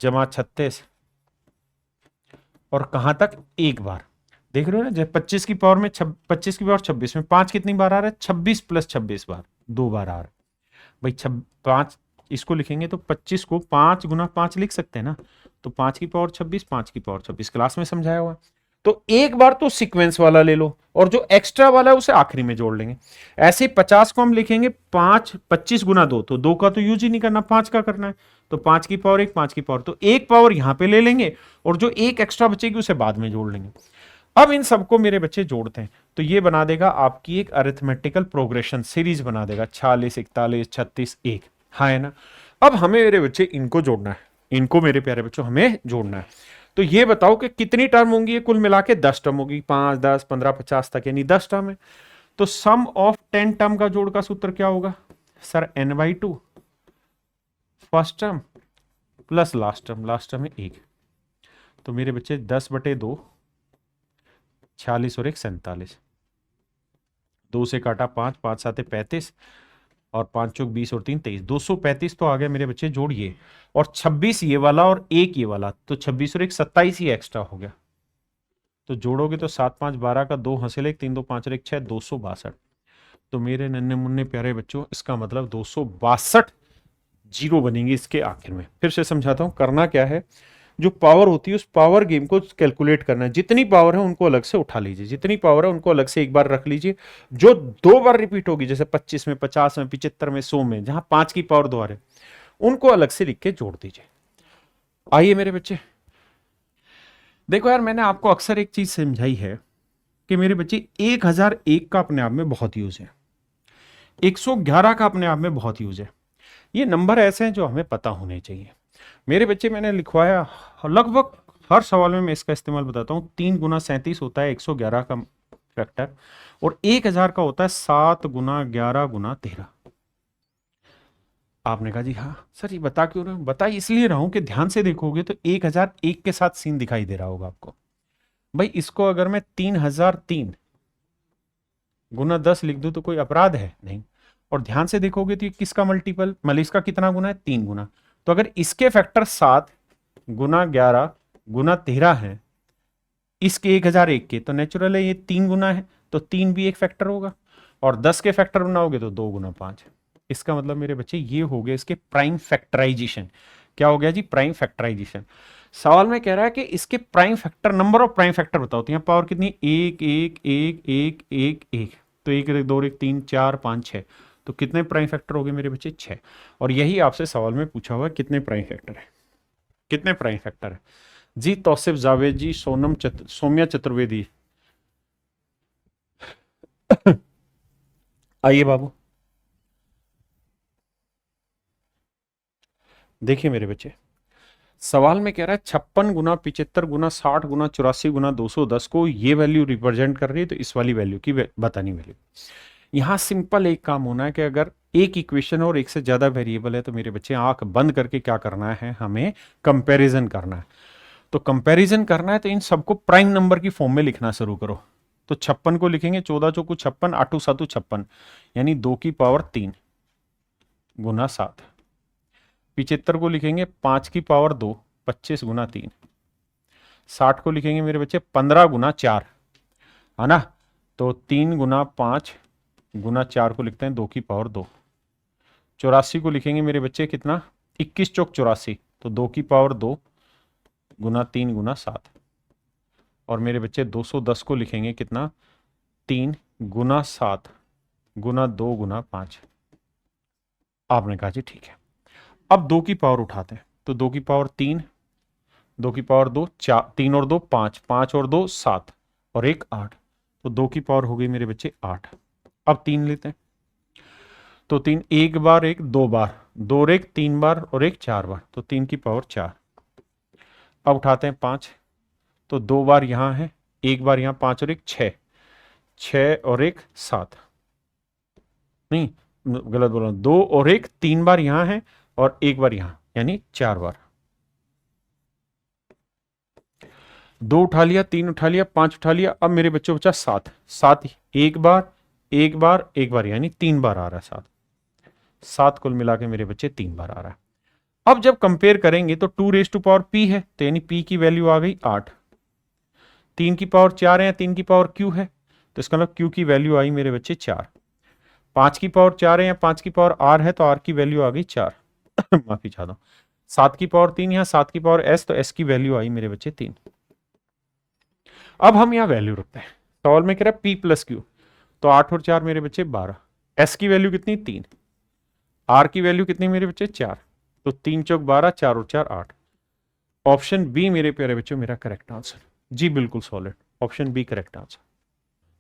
Speaker 1: जमा 36 और कहां तक 1 बार। देख रहे हो ना, जब 25 की पावर में 25 की पावर 26 में 5 कितनी बार आ रहा है 26 प्लस 26 बार, 2 बार आ रहा है भाई। 5 इसको लिखेंगे तो 25 को 5 गुना 5 लिख सकते हैं ना, तो 5 की पावर 26, 5 की पावर 26 क्लास में समझाया हुआ। तो एक बार तो सीक्वेंस वाला ले लो और जो एक्स्ट्रा वाला है उसे आखिरी में जोड़ लेंगे। ऐसे 50 को हम लिखेंगे 5 25 गुना 2, तो 2 का तो यूज ही नहीं करना, 5 का करना है। तो 5 की पावर 1, 5 की पावर, तो 1 पावर यहां पे ले लेंगे और जो एक एक्स्ट्रा बचेगी उसे बाद में जोड़ लेंगे। अब इन सबको मेरे बच्चे जोड़ते हैं तो ये बना देगा आपकी एक अरिथमेटिकल प्रोग्रेशन सीरीज बना देगा, 46 41 36 1, हाँ है ना। अब हमें मेरे बच्चे इनको जोड़ना है, इनको मेरे प्यारे बच्चों हमें जोड़ना है। तो ये बताओ कि कितनी टर्म होंगी, कुल मिला के 10 टर्म होगी, 5 10 15 50 तक, यानी 10 टर्म है। तो सम ऑफ 10 टर्म का जोड़ का सूत्र क्या होगा sir, n/2 first term plus last term है 1। तो मेरे बच्चे 10/2, 46 और 1 47, 2 से काटा 5, 5 7 35 और 5 चौक 20 और 3 23, 235 तो आ गया मेरे बच्चे, जोड़िए। और 26 ये वाला और 1 ये वाला, तो 26 और 1 27 ही एक्स्ट्रा हो गया। तो जोड़ोगे तो 7 5 12 का 2 हासिल 1, 3 2 5 और 1 6, 262। तो मेरे नन्हे मुन्ने प्यारे बच्चों इसका मतलब 262 जीरो बनेंगे इसके आखिर में। फिर से समझाता हूं करना क्या है, जो पावर होती है उस पावर गेम को कैलकुलेट करना है। जितनी पावर है उनको अलग से उठा लीजिए, जितनी पावर है उनको अलग से एक बार रख लीजिए। जो 2 बार रिपीट होगी, जैसे 25 में 50 में 75 में 100 में, जहां 5 की पावर 2 आ रहे, उनको अलग से लिख के जोड़ दीजिए। आइए मेरे बच्चे देखो यार, मैंने आपको अक्सर एक चीज समझाई है कि मेरे बच्चे 1001 का अपने आप में बहुत यूज है, 111 का अपने आप में बहुत यूज है। ये नंबर ऐसे हैं जो हमें पता होने चाहिए मेरे बच्चे। मैंने लिखवाया लगभग हर सवाल में मैं इसका इस्तेमाल बताता हूं। 3 गुना 37 होता है 111 का फैक्टर, और 1000 का होता है 7 गुना 11 गुना 13। आपने कहा जी हाँ सर ये बता क्यों रहे हो, बता इसलिए रहा हूं कि ध्यान से देखोगे तो 1001 के साथ सीन दिखाई दे रहा होगा आपको। भाई इसको अगर मैं 3003 गुना 10 लिख दूं तो कोई अपराध है नहीं। और ध्यान से देखोगे तो ये किसका मल्टीपल, मतलब इसका कितना गुना है 3 गुना। तो अगर इसके फैक्टर 7 गुना 11 गुना 13 है, इसके 1001 के, तो नेचुरल है ये 3 गुना है, तो 3 भी एक फैक्टर होगा। और 10 के फैक्टर बनाओगे तो 2 गुना 5। इसका मतलब मेरे बच्चे ये हो गया इसके प्राइम फैक्टराइजेशन। क्या हो गया जी प्राइम फैक्टराइजेशन। सवाल में कह रहा है कि इसके prime factor, number of prime factor बताओ। तो यहाँ पावर कितनी, एक एक एक एक एक एक, तो एक एक दो एक तीन चार पाँच छः, तो कितने प्राइम फैक्टर हो गए मेरे बच्चे, 6। और यही आपसे सवाल में पूछा हुआ है कितने प्राइम फैक्टर है, कितने प्राइम फैक्टर है। जी तौसिफ जावेद जी, सौम्या चतुर्वेदी आइए बाबू। देखिए मेरे बच्चे, सवाल में कह रहा है 56 गुना 75 गुना 60 गुना 84 गुना 210 को ये वैल्यू रिप्रेजेंट कर रही है, तो इस वाली वैल्यू की बतानी वैल्यू। यहां सिंपल एक काम होना है कि अगर एक इक्वेशन और एक से ज्यादा वेरिएबल है तो मेरे बच्चे आंख बंद करके क्या करना है, हमें कंपैरिजन करना है। तो कंपैरिजन करना है तो इन सबको प्राइम नंबर की फॉर्म में लिखना शुरू करो। तो 56 को लिखेंगे 14 चौकू 56, 8 7 56, यानी 2 की पावर 3 गुना 7। 75 को लिखेंगे 5 की पावर 2, 25 गुना 3। 60 को लिखेंगे मेरे बच्चे 15 गुना 4, है ना, तो 3 गुना 5 गुना 4 को लिखते हैं 2 की पावर 2। 84 को लिखेंगे मेरे बच्चे कितना, 21 चौक 84, तो 2 की पावर 2 गुना 3 गुना 7। और मेरे बच्चे 210 को लिखेंगे कितना, 3 गुना 7 गुना 2 गुना 5। आपने कहा जी ठीक है। अब 2 की पावर उठाते हैं, तो 2 की पावर 3, 2 की पावर 2 4, 3 और 2 5, 5 और 2 7 और 1 8, तो 2 की पावर हो गई मेरे बच्चे 8। अब 3 लेते हैं, तो 3 एक बार, एक 2 बार, 2 और 1 3 बार और 1 4 बार, तो 3 की पावर 4। अब उठाते हैं 5, तो 2 बार यहां है, एक बार यहां, 5 और 1 6, 6 और 1 7, नहीं गलत बोला, 2 और 1 3 बार यहां है और एक बार यहां, यानी 4 बार। 2 उठा लिया, 3 उठा लिया, 5 उठा लिया, अब मेरे बच्चों बचा 7। 7 एक बार एक बार एक बार, यानी 3 बार आ रहा है 7। 7 कुल मिला के मेरे बच्चे 3 बार आ रहा है। अब जब कंपेयर करेंगे तो 2 रेज टू पावर p है, तो यानी p की वैल्यू आ गई 8। 3 की पावर 4 है, 3 की पावर q है, तो इसका मतलब q की वैल्यू आई मेरे बच्चे 4। 5 की पावर 4 है या 5 की पावर r है, तो r की वैल्यू आ गई 4 माफी चाहता हूं। 7 की पावर 3 यहाँ, 7 की पावर s, तो s की वैल्यू आई मेरे बच्चे 3। अब हम यहाँ वैल्यू रखते हैं, सवाल में कह रहा है p प्लस क्यू, तो 8 और 4 मेरे बच्चे 12। s की वैल्यू कितनी, 3। r की वैल्यू कितनी मेरे बच्चे, 4, तो 3 चौक 12, 4 और 4 8। ऑप्शन बी मेरे प्यारे बच्चों मेरा करेक्ट आंसर। जी बिल्कुल solid, option B correct answer.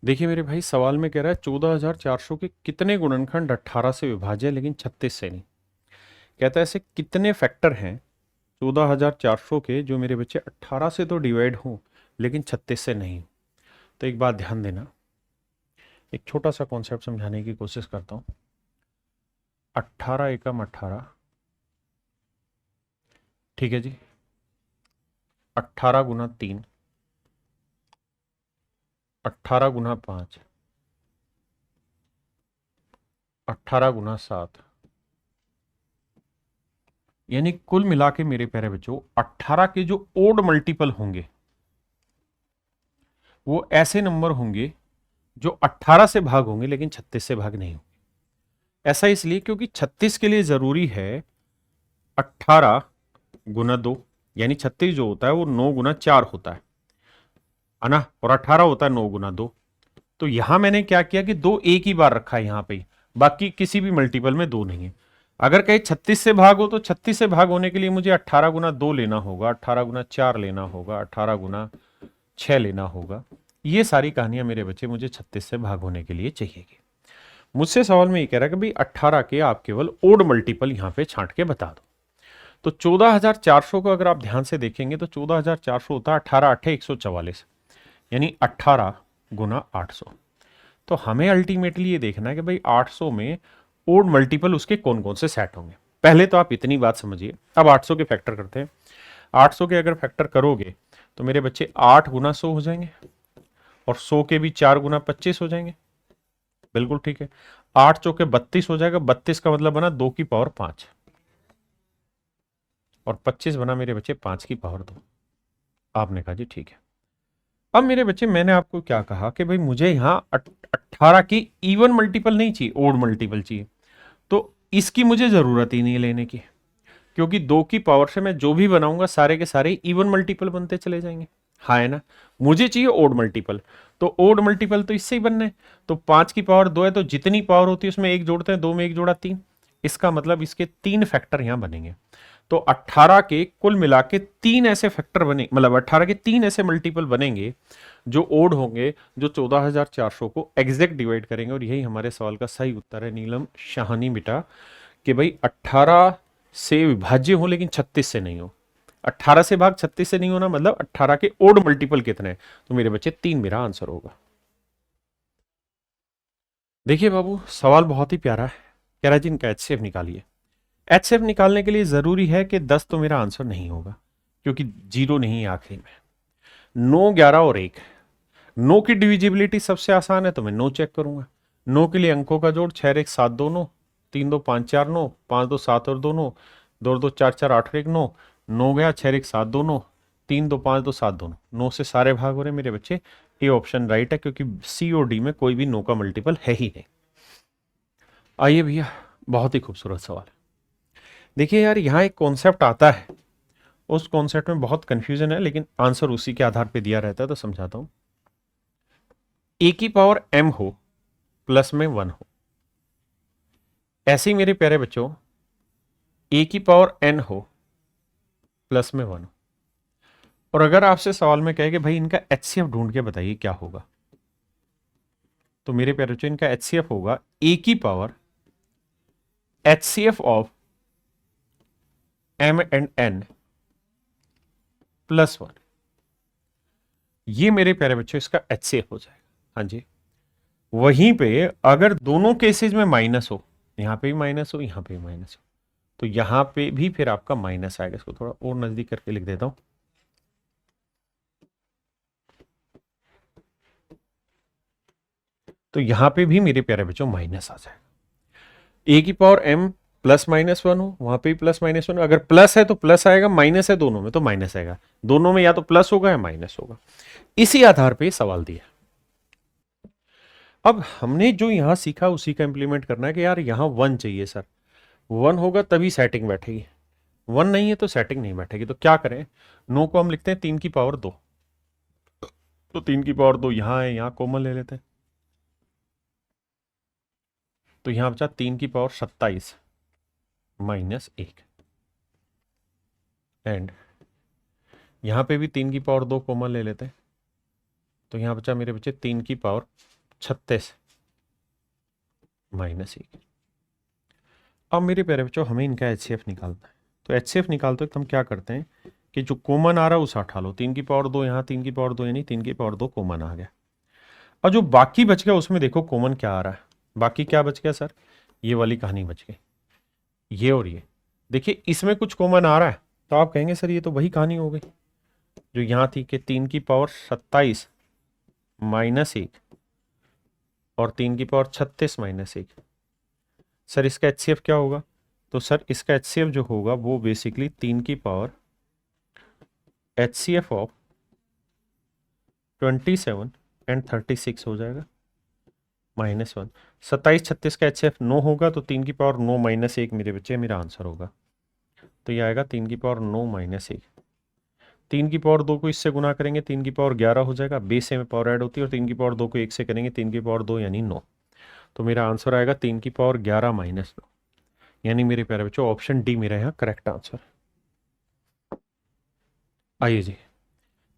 Speaker 1: देखिए मेरे भाई, सवाल में कह रहा है 14400 के कितने गुणनखंड 18 से विभाज्य है लेकिन 36 से नहीं। कहता है ऐसे कितने फैक्टर हैं 14400 के जो मेरे बच्चे 18 से तो डिवाइड हों लेकिन 36 से नहीं। तो एक बात ध्यान देना, एक छोटा सा कॉन्सेप्ट समझाने की कोशिश करता हूं। 18 एकम 18, ठीक है जी, 18 गुना 3, 18 गुना 5, 18 गुना 7, यानी कुल मिला के मेरे प्यारे बच्चों 18 के जो ओड मल्टीपल होंगे वो ऐसे नंबर होंगे जो 18 से भाग होंगे लेकिन 36 से भाग नहीं होंगे। ऐसा इसलिए क्योंकि 36 के लिए जरूरी है 18 गुना 2, यानी 36 जो होता है वो 9 गुना 4 होता है ना, और 18 होता है 9 गुना 2। तो यहां मैंने क्या किया कि 2 एक ही बार रखा है यहां पे, बाकी किसी भी मल्टीपल में 2 नहीं है। अगर कहीं 36 से भाग हो तो 36 से भाग होने के लिए मुझे 18 गुना 2 लेना होगा, 18 गुना 4 लेना होगा, 18 गुना 6 लेना होगा। ये सारी कहानियां मेरे बच्चे मुझे 36 से भाग होने के लिए चाहिएगी। मुझसे सवाल में ये कह रहा है कि भाई 18 के आप केवल ओड मल्टीपल यहां पे छांट के बता दो। तो 14400 को अगर आप ध्यान से देखेंगे तो 14400 होता है 18 8 144, यानी 18 गुना 800। तो हमें अल्टीमेटली ये देखना है कि भाई 800 में ओड मल्टीपल उसके कौन कौन से सेट होंगे। पहले तो आप इतनी बात समझिए। अब 800 के फैक्टर करते हैं। 800 के अगर फैक्टर करोगे तो मेरे बच्चे 8 गुना 100 हो जाएंगे और 100 के भी 4 गुना 25 हो जाएंगे। बिल्कुल ठीक है। 8 चौके 32 हो जाएगा। 32 का मतलब बना 2 की पावर 5 और 25 बना मेरे बच्चे 5 की पावर 2। आपने कहा जी ठीक है। अब मेरे बच्चे मैंने आपको क्या कहा कि भाई मुझे यहां 18 की इवन मल्टीपल नहीं चाहिए, ओड मल्टीपल चाहिए। तो इसकी मुझे जरूरत ही नहीं लेने की। क्योंकि 2 की पावर से मैं जो भी बनाऊंगा सारे के सारे इवन मल्टीपल बनते चले जाएंगे। हाँ है ना, मुझे चाहिए ओड मल्टीपल, तो ओड मल्टीपल तो इससे ही बनने हैं। तो 5 की पावर 2 है, तो जितनी पावर होती है उसमें एक जोड़ते हैं, 2 में एक जोड़ा 3, इसका मतलब इसके 3 फैक्टर यहां बनेंगे। तो 18 के कुल मिला के 3 ऐसे फैक्टर बने, मतलब 18 के 3 ऐसे मल्टीपल बनेंगे जो ओड होंगे, जो 14,400 को एग्जैक्ट डिवाइड करेंगे। और यही हमारे सवाल का सही उत्तर है नीलम शाहनी बेटा, कि भाई 18 से विभाज्य हो लेकिन 36 से नहीं हो। 18 से भाग 36 से नहीं होना, मतलब 18 के ओड मल्टीपल कितने हैं? तो मेरे बच्चे 3 मेरा आंसर होगा। देखिए बाबू, सवाल बहुत ही प्यारा है। कह रहा है जी इनका एचसीएफ निकालिए। एचसीएफ निकालने के लिए जरूरी है कि 10 तो मेरा आंसर नहीं होगा, क्योंकि 0 नहीं है आखिरी में। 9, 11 और 1। 9 की डिविजिबिलिटी सबसे आसान है, तो मैं 9 चेक करूंगा। 9 के लिए अंकों का जोड़ 6 और 1 7 2 9, 3 2 5 4 9, 5 2 7 और 2 9, 2 2 4 4 8 और 1 9, 9 गया, 6 और 1 7 2 9, 3 2 5 2 7 2 9। 9 से सारे भाग हो रहे मेरे बच्चे, ए ऑप्शन राइट है, क्योंकि सी और डी में कोई भी 9 का मल्टीपल है ही नहीं। आइए भैया, बहुत ही खूबसूरत सवाल है। देखिए यार, यहाँ एक कॉन्सेप्ट आता है, उस कॉन्सेप्ट में बहुत कंफ्यूजन है, लेकिन आंसर उसी के आधार पे दिया रहता है, तो समझाता हूं। ए की पावर m हो प्लस में 1 हो, ऐसे ही मेरे प्यारे बच्चों ए की पावर n हो प्लस में 1 हो, और अगर आपसे सवाल में कहे कि भाई इनका एचसीएफ ढूंढ के बताइए क्या होगा, तो मेरे प्यारे बच्चों इनका एचसीएफ होगा ए की power HCF of m and n plus 1। ये मेरे प्यारे बच्चों इसका एचसीएफ हो जाएगा। हाँ जी, वहीं पे अगर दोनों केसेस में माइनस हो, यहां पे भी माइनस हो, यहां पे भी माइनस हो, तो यहां पे भी फिर आपका माइनस आएगा। इसको थोड़ा और नजदीक करके लिख देता हूं। तो यहां पे भी मेरे प्यारे बच्चों माइनस आ जाएगा। ए की पावर m प्लस माइनस 1 हो, वहां पे भी प्लस माइनस 1, अगर प्लस है तो प्लस आएगा, माइनस है दोनों में तो माइनस आएगा। दोनों में या तो प्लस होगा या माइनस होगा। इसी आधार पे सवाल दिया। अब हमने जो यहां सीखा उसी का इंप्लीमेंट करना है कि यार यहां 1 चाहिए सर, 1 होगा तभी सेटिंग बैठेगी, 1 नहीं है तो सेटिंग नहीं बैठेगी। तो क्या करें, नो को हम लिखते हैं 3 की पावर 2, तो 3 की पावर 2 यहां है, यहां कॉमन ले लेते हैं, तो यहां बचा 3 की पावर 27 माइनस 1, एंड यहां पे भी 3 की पावर 2 कॉमन ले लेते हैं, तो यहां बचा मेरे बच्चे 3 की पावर 36 माइनस 1। अब मेरे प्यारे बच्चों हमें इनका एचसीएफ निकालना है। तो एचसीएफ निकालते वक्त हम क्या करते हैं कि जो कॉमन आ रहा है उसे हटा लो। 3 की पावर 2 यहाँ, 3 की पावर 2 यानी 3 की पावर 2 कॉमन आ गया। और जो बाकी बच गया उसमें देखो कॉमन क्या आ रहा है। बाकी क्या बच गया सर, ये वाली कहानी बच गई, ये और ये। देखिए इसमें कुछ कॉमन आ रहा है, तो आप कहेंगे सर ये तो वही कहानी हो गई जो यहाँ थी कि 3 की पावर 27 माइनस 1 और 3 की पावर 36 माइनस 1। सर इसका एचसीएफ क्या होगा? तो सर इसका एचसीएफ जो होगा वो बेसिकली 3 की पावर एचसीएफ ऑफ 27 एंड 36 हो जाएगा माइनस 1। 27 36 का एचसीएफ 9 होगा, तो 3 की पावर 9 माइनस 1 मेरे बच्चे मेरा आंसर होगा। तो ये आएगा 3 की पावर 9 माइनस 1। 3 की पावर 2 को इससे गुना करेंगे, 3 की पावर 11 हो जाएगा, बेस में पावर ऐड होती है, और 3 की पावर 2 को 1 से करेंगे, 3 की पावर 2 यानी 9। तो मेरा आंसर आएगा 3 की पावर 11 माइनस 9, यानी मेरे प्यारे बच्चों ऑप्शन डी मेरा यहाँ करेक्ट आंसर। आइए जी,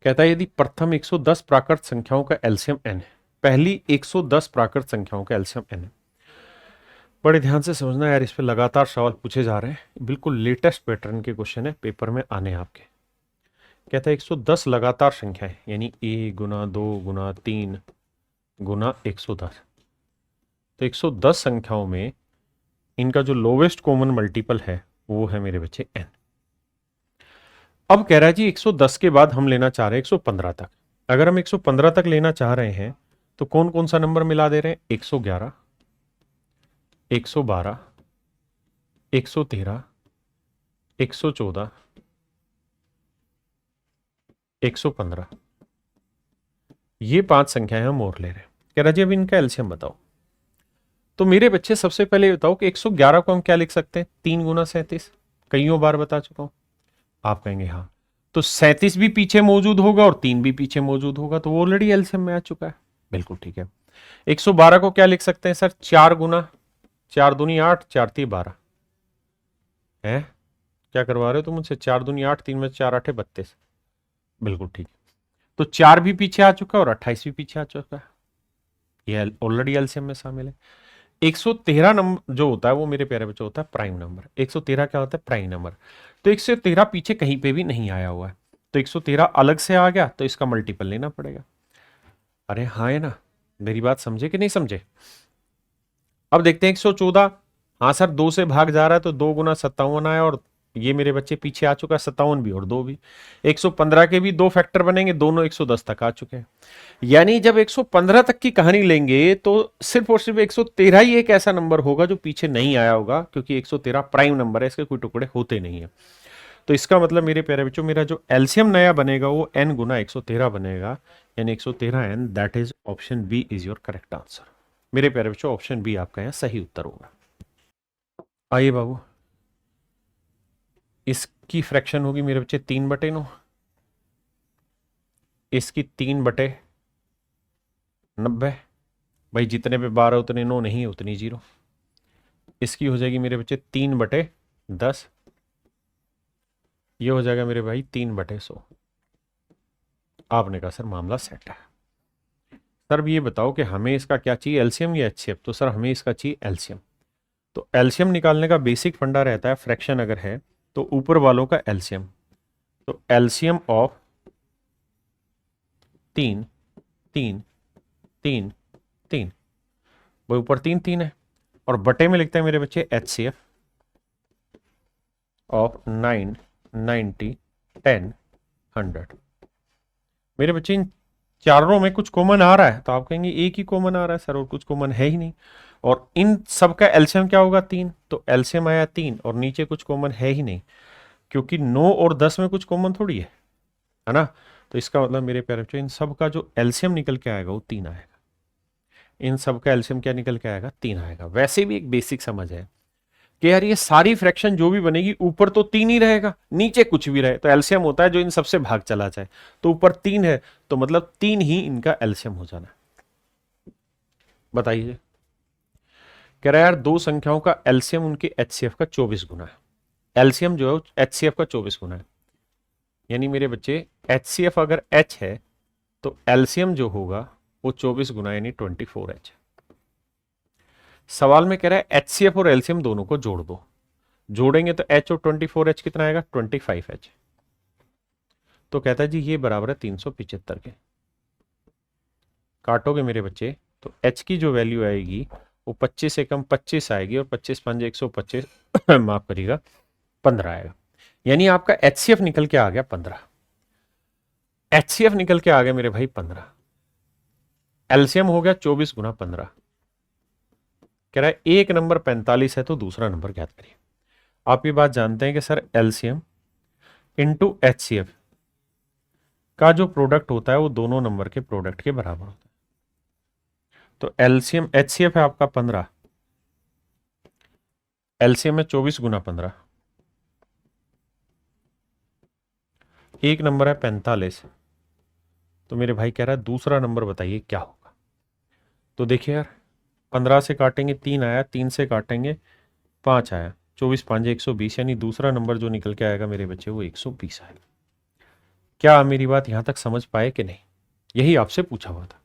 Speaker 1: कहता है यदि प्रथम 110 प्राकृत संख्याओं का एलसीएम n है, पहली 110 प्राकृत संख्याओं का एलसीएम n है। बड़े ध्यान से समझना यार, इस पे लगातार सवाल पूछे जा रहे हैं, बिल्कुल लेटेस्ट पैटर्न के क्वेश्चन है, पेपर में आने आपके। कहता है 110 लगातार संख्या है, यानी a गुना 2 गुना 3 गुना 110। तो 110 संख्याओं में इनका जो लोवेस्ट कॉमन मल्टीपल है वो है मेरे बच्चे n। अब कह रहा है जी 110 के बाद हम लेना चाह रहे हैं 115 तक। अगर हम 115 तक लेना चाह रहे हैं तो कौन कौन सा नंबर मिला दे रहे हैं? 111, 112, 113, 114, 115, ये 5 संख्याएं हम और ले रहे हैं। कह रहा जी अब इनका एलसीएम बताओ। तो मेरे बच्चे सबसे पहले बताओ कि 111 को हम क्या लिख सकते हैं? 3 गुना 37 कईयों बार बता चुका हूं। आप कहेंगे हाँ, तो 37 भी पीछे मौजूद होगा और 3 भी पीछे मौजूद होगा, तो वो ऑलरेडी एलसीएम में आ चुका है। बिल्कुल ठीक है। 112 को क्या लिख सकते हैं सर? 4 गुना 4 दूनी 8, 4 ती 12 है। क्या करवा रहे हो तुम मुझसे? 4 दूनी 8, 3 में 4 8 32। बिल्कुल ठीक है। तो 4 भी पीछे आ चुका है और 28 भी पीछे आ चुका है, ये ऑलरेडी एलसीएम में शामिल है। 113 नंबर जो होता है वो मेरे प्यारे बच्चों होता है प्राइम नंबर। 113 क्या होता है? Prime number. तो 113 पीछे कहीं पे भी नहीं आया हुआ है, तो 113 अलग से आ गया, तो इसका मल्टीपल लेना पड़ेगा। अरे हाँ है ना, मेरी बात समझे कि नहीं समझे? अब देखते हैं 114। हाँ सर 2 से भाग जा रहा है, तो 2 गुना 57 आया, और ये मेरे बच्चे पीछे आ चुका है 57 भी और 2 भी। 115 के भी 2 फैक्टर बनेंगे, दोनों 110 तक आ चुके हैं। यानी जब 115 तक की कहानी लेंगे तो सिर्फ और सिर्फ 113 ही एक ऐसा नंबर होगा जो पीछे नहीं आया होगा, क्योंकि 113 प्राइम नंबर है, इसके कोई टुकड़े होते नहीं है। तो इसका मतलब मेरे प्यारे बच्चों, मेरा जो एलसीएम नया बनेगा वो n गुना 113 बनेगा, यानी 113n। That is option B is your correct answer. मेरे प्यारे बच्चों ऑप्शन बी आपका यहाँ सही उत्तर होगा। आइए बाबू, इसकी फ्रैक्शन होगी मेरे बच्चे 3/9, इसकी 3/90। भाई जितने पे 12 उतने 9 नहीं, उतनी 0। इसकी हो जाएगी मेरे बच्चे 3/10। ये हो जाएगा मेरे भाई 3/100। आपने कहा सर मामला सेट है। सर अब ये बताओ कि हमें इसका क्या चाहिए, एलसीएम या एचसीएफ? तो सर हमें इसका चाहिए एलसीएम। तो एलसीएम निकालने का बेसिक फंडा रहता है, फ्रैक्शन अगर है तो ऊपर वालों का एलसीएम। तो एलसीएम ऑफ 3 3 3 3, वो ऊपर 3 3 है, और बटे में लिखते हैं मेरे बच्चे एचसीएफ ऑफ 9 90 10 100। मेरे बच्चे इन चारों में कुछ कॉमन आ रहा है, तो आप कहेंगे एक ही कॉमन आ रहा है सर, और कुछ कॉमन है ही नहीं। और इन सब का एलसीएम क्या होगा? 3। तो एलसीएम आया 3, और नीचे कुछ कॉमन है ही नहीं, क्योंकि 9 और 10 में कुछ कॉमन थोड़ी है ना। तो इसका मतलब मेरे प्यारे बच्चों, इन सब का जो एलसीएम निकल के आएगा वो 3 आएगा। इन सब का एलसीएम क्या निकल के आएगा? 3 आएगा। वैसे भी एक बेसिक समझ है कि यार ये सारी फ्रैक्शन जो भी बनेगी ऊपर तो 3 ही रहेगा, नीचे कुछ भी रहे तो एलसीएम होता है जो इन सबसे भाग चला जाए। तो ऊपर 3 है, तो मतलब 3 ही इनका एलसीएम हो जाना। बताइए, कह रहा है यार दो संख्याओं का एलसीएम उनके एचसीएफ का 24 गुना है। एलसीएम जो है एचसीएफ का 24 गुना है, यानी मेरे बच्चे एचसीएफ अगर एच है तो एलसीएम जो होगा वो 24 गुना यानी 24h। सवाल में कह रहा है एचसीएफ और एलसीएम दोनों को जोड़ दो। जोड़ेंगे तो एच और 24h कितना आएगा? 25h। तो कहता है जी ये बराबर है 375 के। काटोगे मेरे बच्चे तो एच की जो वैल्यू आएगी वो 25 से कम 25 आएगी, और 25 5 125 माफ करिएगा 15 आएगा। यानी आपका एचसीएफ निकल के आ गया 15। एचसीएफ निकल के आ गया मेरे भाई 15। एलसीएम हो गया 24 गुना 15। कह रहा है एक नंबर 45 है तो दूसरा नंबर ज्ञात करिए। आप ये बात जानते हैं कि सर एलसीएम इंटू एचसीएफ का जो प्रोडक्ट होता है वो दोनों नंबर के प्रोडक्ट के बराबर होता है। तो एलसीएम एचसीएफ है आपका 15, एलसीएम है 24 गुना 15, एक नंबर है 45। तो मेरे भाई कह रहा है दूसरा नंबर बताइए क्या होगा। तो देखिए यार 15 से काटेंगे 3 आया, 3 से काटेंगे 5 आया, 24 5 120, यानी दूसरा नंबर जो निकल के आएगा मेरे बच्चे वो 120 आएगा। क्या मेरी बात यहां तक समझ पाए कि नहीं? यही आपसे पूछा हुआ था।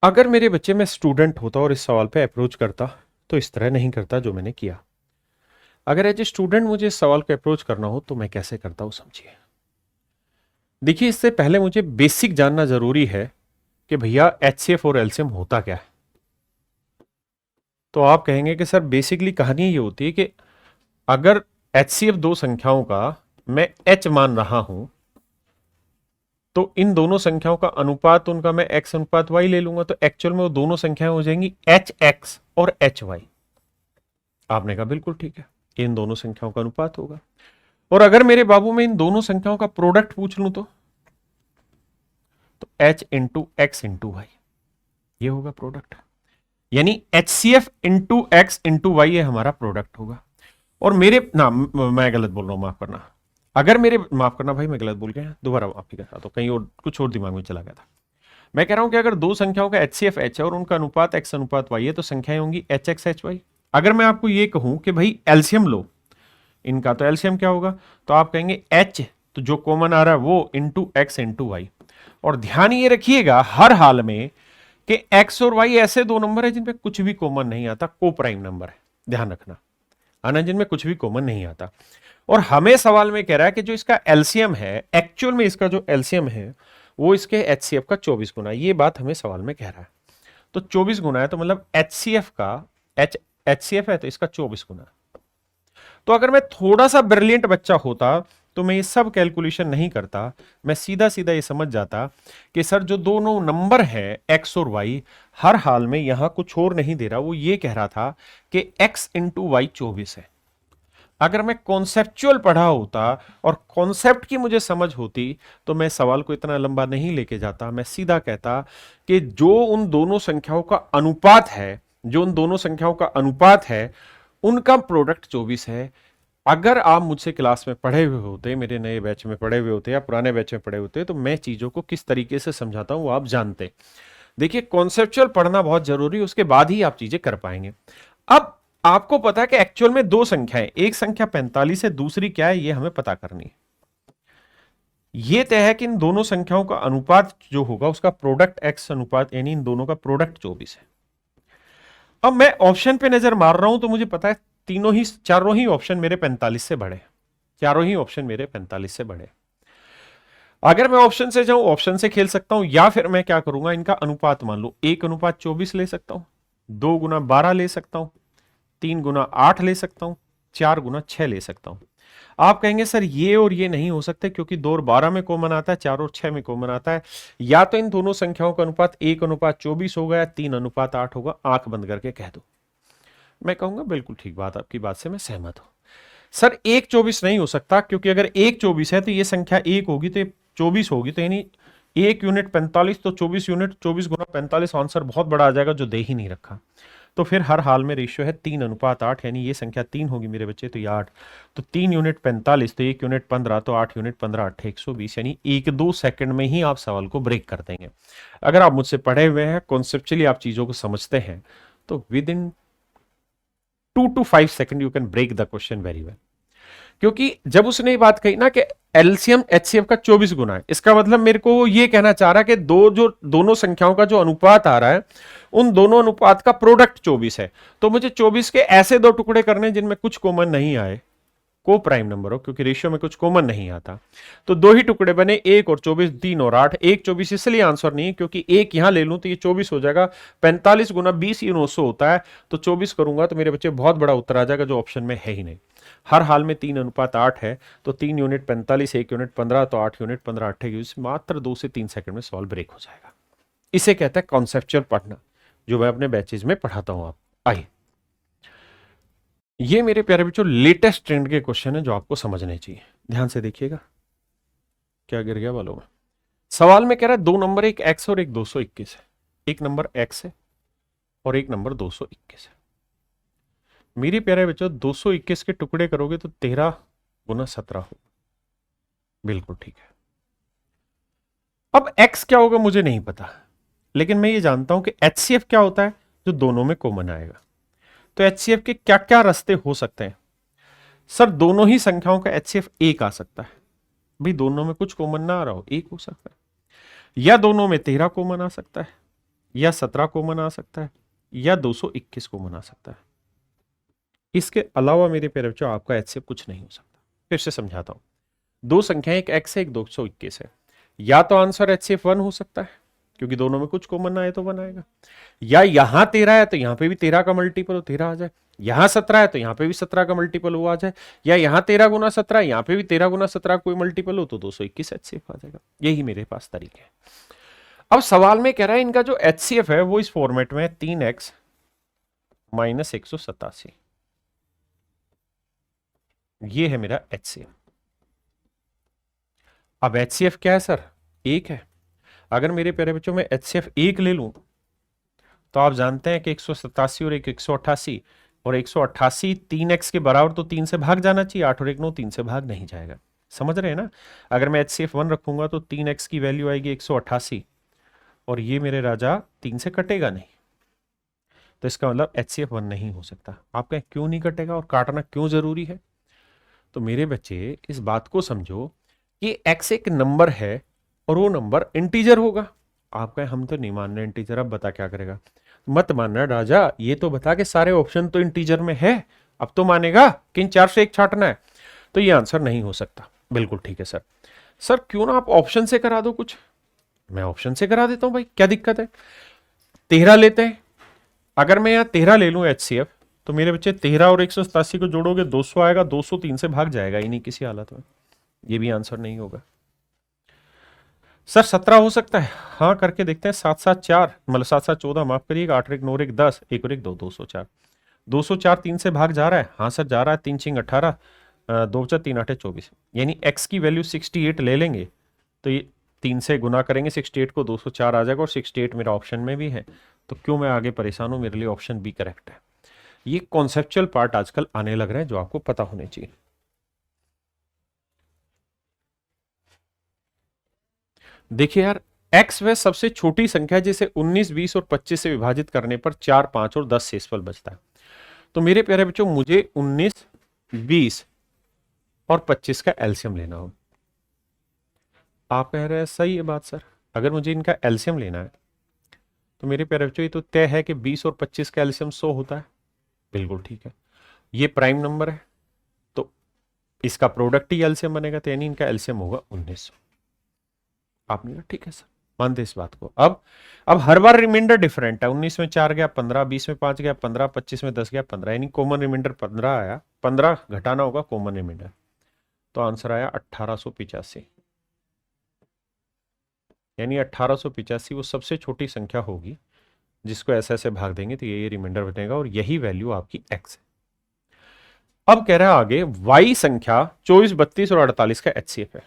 Speaker 1: अगर मेरे बच्चे में स्टूडेंट होता और इस सवाल पे अप्रोच करता तो इस तरह नहीं करता जो मैंने किया। अगर एज ए स्टूडेंट मुझे इस सवाल को अप्रोच करना हो तो मैं कैसे करता हूं, समझिए। देखिए इससे पहले मुझे बेसिक जानना जरूरी है कि भैया एचसीएफ और एलसीएम होता क्या है। तो आप कहेंगे कि सर बेसिकली कहानी ये होती है कि अगर एचसीएफ दो संख्याओं का मैं एच मान रहा हूं तो इन दोनों संख्याओं का अनुपात उनका मैं एक्स अनुपात वाई ले लूंगा, तो एक्चुअल में वो दोनों संख्याएं हो जाएंगी एच एक्स और एच वाई। आपने कहा बिल्कुल ठीक है, इन दोनों संख्याओं का अनुपात होगा। और अगर मेरे बाबू में इन दोनों संख्याओं का प्रोडक्ट पूछ लूं तो H into X into Y ये होगा प्रोडक्ट, यानी HCF into X into Y ये हमारा प्रोडक्ट होगा। और मेरे ना मैं गलत बोल रहा हूं, माफ करना, अगर मेरे, माफ करना भाई मैं गलत बोल गया, दोबारा माफी का साथ, कहीं और कुछ और दिमाग में चला गया था। मैं कह रहा हूं कि अगर दो संख्याओं का HCF H है और उनका अनुपात X अनुपात Y है तो संख्याएं होंगी HX HY। अगर मैं आपको ये कहूं कि भाई एलसीएम लो इनका, तो एलसीएम क्या होगा, तो आप कहेंगे H, तो जो कॉमन आ रहा है वो इंटू X इंटू वाई। और ध्यान ये रखिएगा हर हाल में कि X और Y ऐसे दो नंबर है जिनमें कुछ भी कॉमन नहीं आता, को प्राइम नंबर है, ध्यान रखना, आना जिनमें कुछ भी कॉमन नहीं आता। और हमें सवाल में कह रहा है कि जो इसका एलसीएम है, एक्चुअल में इसका जो एलसीएम है वो इसके एचसीएफ का 24 गुना, ये बात हमें सवाल में कह रहा है। तो 24 गुना है, तो मतलब एचसीएफ का एचसीएफ है तो इसका 24 गुना। तो अगर मैं थोड़ा सा ब्रिलियंट बच्चा होता तो मैं ये सब कैलकुलेशन नहीं करता, मैं सीधा सीधा ये समझ जाता कि सर जो दोनों नंबर है एक्स और वाई, हर हाल में यहां कुछ और नहीं दे रहा, वो ये कह रहा था कि एक्स इंटू वाई 24 है। अगर मैं कॉन्सेप्चुअल पढ़ा होता और कॉन्सेप्ट की मुझे समझ होती तो मैं सवाल को इतना लंबा नहीं लेके जाता, मैं सीधा कहता कि जो उन दोनों संख्याओं का अनुपात है, जो उन दोनों संख्याओं का अनुपात है उनका प्रोडक्ट 24 है। अगर आप मुझसे क्लास में पढ़े हुए होते, मेरे नए बैच में पढ़े हुए होते या पुराने बैच में पढ़े होते, तो मैं चीजों को किस तरीके से समझाता हूं वो आप जानते। देखिए कॉन्सेप्चुअल पढ़ना बहुत जरूरी है, उसके बाद ही आप चीजें कर पाएंगे। अब आपको पता है कि एक्चुअल में दो संख्याएं, एक संख्या 45 है, दूसरी क्या है ये हमें पता करनी है। ये तय है कि इन दोनों संख्याओं का अनुपात जो होगा उसका प्रोडक्ट x अनुपात, यानी इन दोनों का प्रोडक्ट 24 है। अब मैं ऑप्शन पे नजर मार रहा हूं तो मुझे पता है चारों ही ऑप्शन मेरे 45 से बड़े, चारों ही ऑप्शन मेरे 45 से बड़े। अगर मैं ऑप्शन से जाऊं, ऑप्शन से खेल सकता हूं, या फिर मैं क्या करूंगा, इनका अनुपात मान लो 1 अनुपात 24 ले सकता हूं, 2 गुना 12 ले सकता हूं, 3 गुना 8 ले सकता हूं, 4 गुना 6 ले सकता हूं। आप कहेंगे सर ये और ये नहीं हो सकते क्योंकि 2 और 12 में कॉमन आता है, 4 और 6 में कॉमन आता है, या तो इन दोनों संख्याओं का अनुपात 1 अनुपात 24 होगा या 3 अनुपात 8 होगा, आंख बंद करके कह दो। मैं कहूंगा बिल्कुल ठीक बात, आपकी बात से मैं सहमत हूं। सर 1 24 नहीं हो सकता क्योंकि अगर 1 24 है तो ये संख्या 1 होगी तो 24 होगी, तो यानी 1 यूनिट 45 तो 24 यूनिट, 24 गुना 45, आंसर बहुत बड़ा आ जाएगा जो दे ही नहीं रखा। तो फिर हर हाल में रेशियो है 3 अनुपात 8, यानी ये संख्या 3 होगी मेरे बच्चे, तो ये 8, तो 3 यूनिट 45 तो 1 यूनिट 15, तो 8 यूनिट 15 8 120, यानी 1-2 सेकंड में ही आप सवाल को ब्रेक कर देंगे। अगर आप मुझसे पढ़े हुए हैं, कॉन्सेप्चुअली आप चीजों को समझते हैं, तो within 2 to 5 second you can break the question very well. क्योंकि जब उसने ये बात कही ना कि एलसीएम एचसीएफ का 24 गुना है, इसका मतलब मेरे को ये कहना चाह रहा है कि दोनों संख्याओं का जो अनुपात आ रहा है उन दोनों अनुपात का प्रोडक्ट 24 है। तो मुझे 24 के ऐसे दो टुकड़े करने जिनमें कुछ कॉमन नहीं आए, को प्राइम नंबर हो, क्योंकि रेशियो में कुछ कॉमन नहीं आता, तो दो ही टुकड़े बने, 1 और 24, 3 और 8। 1 24 इसलिए आंसर नहीं है क्योंकि 1 यहां ले लूं तो ये 24 हो जाएगा, 45 गुना 20 ये 900 होता है, तो 24 करूंगा तो मेरे बच्चे बहुत बड़ा उत्तर आ जाएगा जो ऑप्शन में है ही नहीं। हर हाल में 3 अनुपात 8 है, तो 3 यूनिट 45, 1 यूनिट 15, तो 8 यूनिट 15 28, मात्र 2 से 3 सेकंड में सवाल ब्रेक हो जाएगा। इसे कहता है कॉन्सेप्चुअल पढ़ना, जो मैं अपने बैचेज में पढ़ाता हूं। आप आइए, ये मेरे प्यारे बच्चों लेटेस्ट ट्रेंड के क्वेश्चन है जो आपको समझने चाहिए, ध्यान से देखिएगा। क्या गिर गया बालों में? सवाल में कह रहा है दो नंबर, एक x और एक 221 है, एक नंबर x है और एक नंबर 221 है। मेरे प्यारे बच्चों 221 के टुकड़े करोगे तो 13 गुना 17 हो, बिल्कुल ठीक है। अब x क्या होगा मुझे नहीं पता, लेकिन मैं ये जानता हूं कि HCF क्या होता है जो दोनों में कॉमन आएगा। तो HCF के क्या क्या रास्ते हो सकते हैं? सर दोनों ही संख्याओं का HCF 1 आ सकता है, भाई दोनों में कुछ कॉमन ना आ रहा हो, 1 हो सकता है, या दोनों में 13 कॉमन आ सकता है, या 17 कॉमन आ सकता है, या 221 कॉमन आ सकता है। इसके अलावा मेरे प्यारे बच्चों आपका HCF कुछ नहीं हो सकता। फिर से समझाता हूं, दो संख्याएं, एक x है एक 221 है, या तो आंसर HCF 1 हो सकता है क्योंकि दोनों में कुछ कॉमन आए तो 1 आएगा, या यहां 13 है तो यहां पे भी 13 का मल्टीपल हो 13 आ जाए, यहां 17 है तो यहां पे भी 17 का मल्टीपल हो आ जाए, या यहां 13 गुना 17 यहां पे भी 13 गुना 17 कोई मल्टीपल हो तो 221 HCF आ जाएगा। यही मेरे पास तरीके हैं। अब सवाल में कह रहा है इनका जो HCF है वो इस फॉर्मेट में 3x माइनस 187, ये है मेरा HCF। अब HCF क्या है सर? 1 है। अगर मेरे प्यारे बच्चों में HCF 1 ले लूं तो आप जानते हैं कि 187 और 188 और 188 3x के बराबर, तो 3 से भाग जाना चाहिए। 8 और 1 9, 3 से भाग नहीं जाएगा। समझ रहे हैं ना? अगर मैं HCF 1 रखूंगा तो 3x की वैल्यू आएगी 188, और ये मेरे राजा 3 से कटेगा नहीं, तो इसका मतलब HCF 1 नहीं हो सकता। आप कहें क्यों नहीं कटेगा और काटना क्यों जरूरी है? तो मेरे बच्चे इस बात को समझो कि x एक नंबर है और वो नंबर इंटीजर होगा। आप कहें हम तो नहीं मान रहे इंटीजर, अब बता क्या करेगा? मत मानना राजा, ये तो बता के सारे ऑप्शन तो इंटीजर में है, अब तो मानेगा कि इन 4 से एक छाटना है। तो ये आंसर नहीं हो सकता। बिल्कुल ठीक है सर। सर क्यों ना आप ऑप्शन से करा दो कुछ? मैं ऑप्शन से करा देता हूं भाई, क्या दिक्कत है? 13 लेते हैं। अगर मैं यहां 13 ले लूं HCF, तो मेरे बच्चे 13 और 187 को जोड़ोगे 200 आएगा, 200 3 से भाग जाएगा ही नहीं किसी हालत में, ये भी आंसर नहीं होगा। सर 17 हो सकता है, हाँ करके देखते हैं। 7 7 4, मतलब 7 7 14, माफ करिएगा, 8 और 1 9 और 1 10, 1 और 1 2, 204। 204 3 से भाग जा रहा है, हाँ सर जा रहा है। 3 6 18, 2 4 3 8 24, यानी x की वैल्यू 68 ले लेंगे, तो ये 3 से गुना करेंगे 68 को, 204 आ जाएगा, और 68 मेरा ऑप्शन में भी है। तो क्यों मैं आगे परेशान हूं, मेरे लिए ऑप्शन बी करेक्ट है। ये कॉन्सेप्चुअल पार्ट आजकल आने लग रहे हैं जो आपको पता होने चाहिए। देखिए यार, x वह सबसे छोटी संख्या है जिसे 19 20 और 25 से विभाजित करने पर 4 5 और 10 शेषफल बचता है। तो मेरे प्यारे बच्चों, मुझे 19 20 और 25 का एलसीएम लेना हो। आप कह रहे हैं सही है बात सर, अगर मुझे इनका एलसीएम लेना है तो मेरे प्यारे बच्चों ये तो तय है कि 20 और 25 का एलसीएम 100 होता है। बिल्कुल ठीक है, ये प्राइम नंबर है तो इसका प्रोडक्ट ही एलसीएम बनेगा, तो यानी इनका एलसीएम होगा 1900। आपने कहा ठीक है सर, मानते इस बात को। अब हर बार रिमाइंडर डिफरेंट है। 19 में 4 गया 15, 20 में 5 गया 15, 25 में 10 गया 15, यानी कॉमन रिमाइंडर 15 आया। 15 घटाना होगा कॉमन रिमाइंडर, तो आंसर आया 1885। यानी 1885 वो सबसे छोटी संख्या होगी जिसको ऐसे ऐसे भाग देंगे तो ये रिमाइंडर बनेगा, और यही वैल्यू आपकी x है। अब कह रहा है आगे y संख्या 24 32 और 48 का HCF है।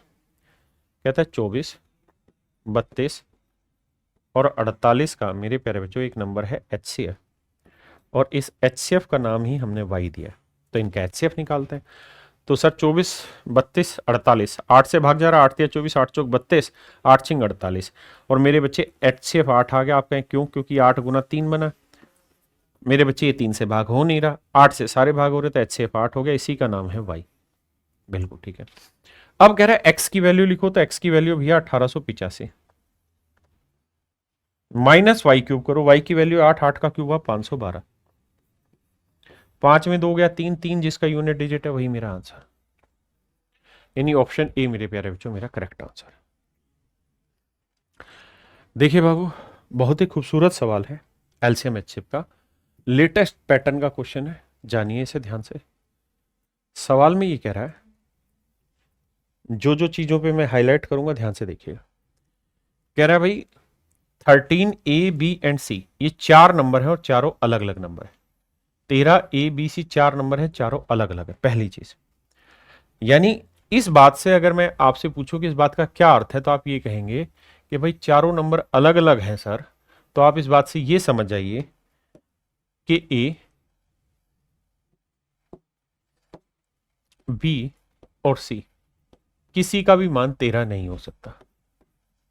Speaker 1: कहता है 24 32 और 48 का मेरे प्यारे बच्चों एक नंबर है HCF, और इस HCF का नाम ही हमने y दिया, तो इनका HCF निकालते हैं। तो सर 24 32 48, 8 से भाग जा रहा है, 8 या 24, 8 चौक 32, 8 छिंग 48, और मेरे बच्चे HCF 8 आ गया। आप कहें क्यों? क्योंकि 8 गुना 3 बना। मेरे बच्चे ये 3 से भाग हो नहीं रहा, 8 से सारे भाग हो रहे, तो HCF 8 हो गया, इसी का नाम है y। बिल्कुल ठीक है। अब कह रहा है x की वैल्यू लिखो, तो x की वैल्यू भैया 1885 माइनस वाई क्यूब करो। y की वैल्यू 8, 8 का क्यूब हुआ 512, 5 में 2 गया 3, 3 जिसका यूनिट डिजिट है वही मेरा आंसर, यानी ऑप्शन ए मेरे प्यारे बच्चों मेरा करेक्ट आंसर। देखिए बाबू, बहुत ही खूबसूरत सवाल है, एलसीएम एचसीएफ का लेटेस्ट पैटर्न का क्वेश्चन है, जानिए इसे ध्यान से। सवाल में ये कह रहा है, जो जो चीजों पे मैं हाईलाइट करूंगा ध्यान से देखिएगा। कह रहा है भाई 13 A B एंड C ये 4 नंबर है और चारों अलग अलग नंबर है। 13 A B C 4 नंबर है, चारों अलग अलग है, पहली चीज। यानी इस बात से अगर मैं आपसे पूछूं कि इस बात का क्या अर्थ है, तो आप ये कहेंगे कि भाई चारों नंबर अलग अलग हैं सर, तो आप इस बात से ये समझ जाइए कि A B और C किसी का भी मान 13 नहीं हो सकता,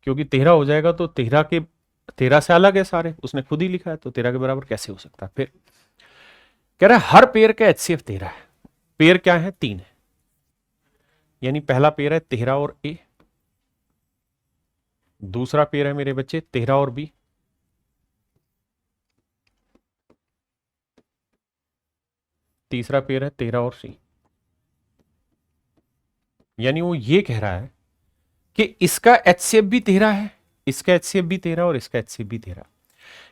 Speaker 1: क्योंकि 13 हो जाएगा तो 13 से अलग है सारे, उसने खुद ही लिखा है, तो 13 के बराबर कैसे हो सकता है। फिर कह रहा है हर पेयर का HCF 13 है। पेयर क्या है? 3 है, यानी पहला पेयर है 13 और A, दूसरा पेयर है मेरे बच्चे 13 और B, तीसरा पेयर है 13 और C। यानी वो ये कह रहा है कि इसका HCF भी 13 है, इसका HCF भी 13 और इसका HCF भी 13।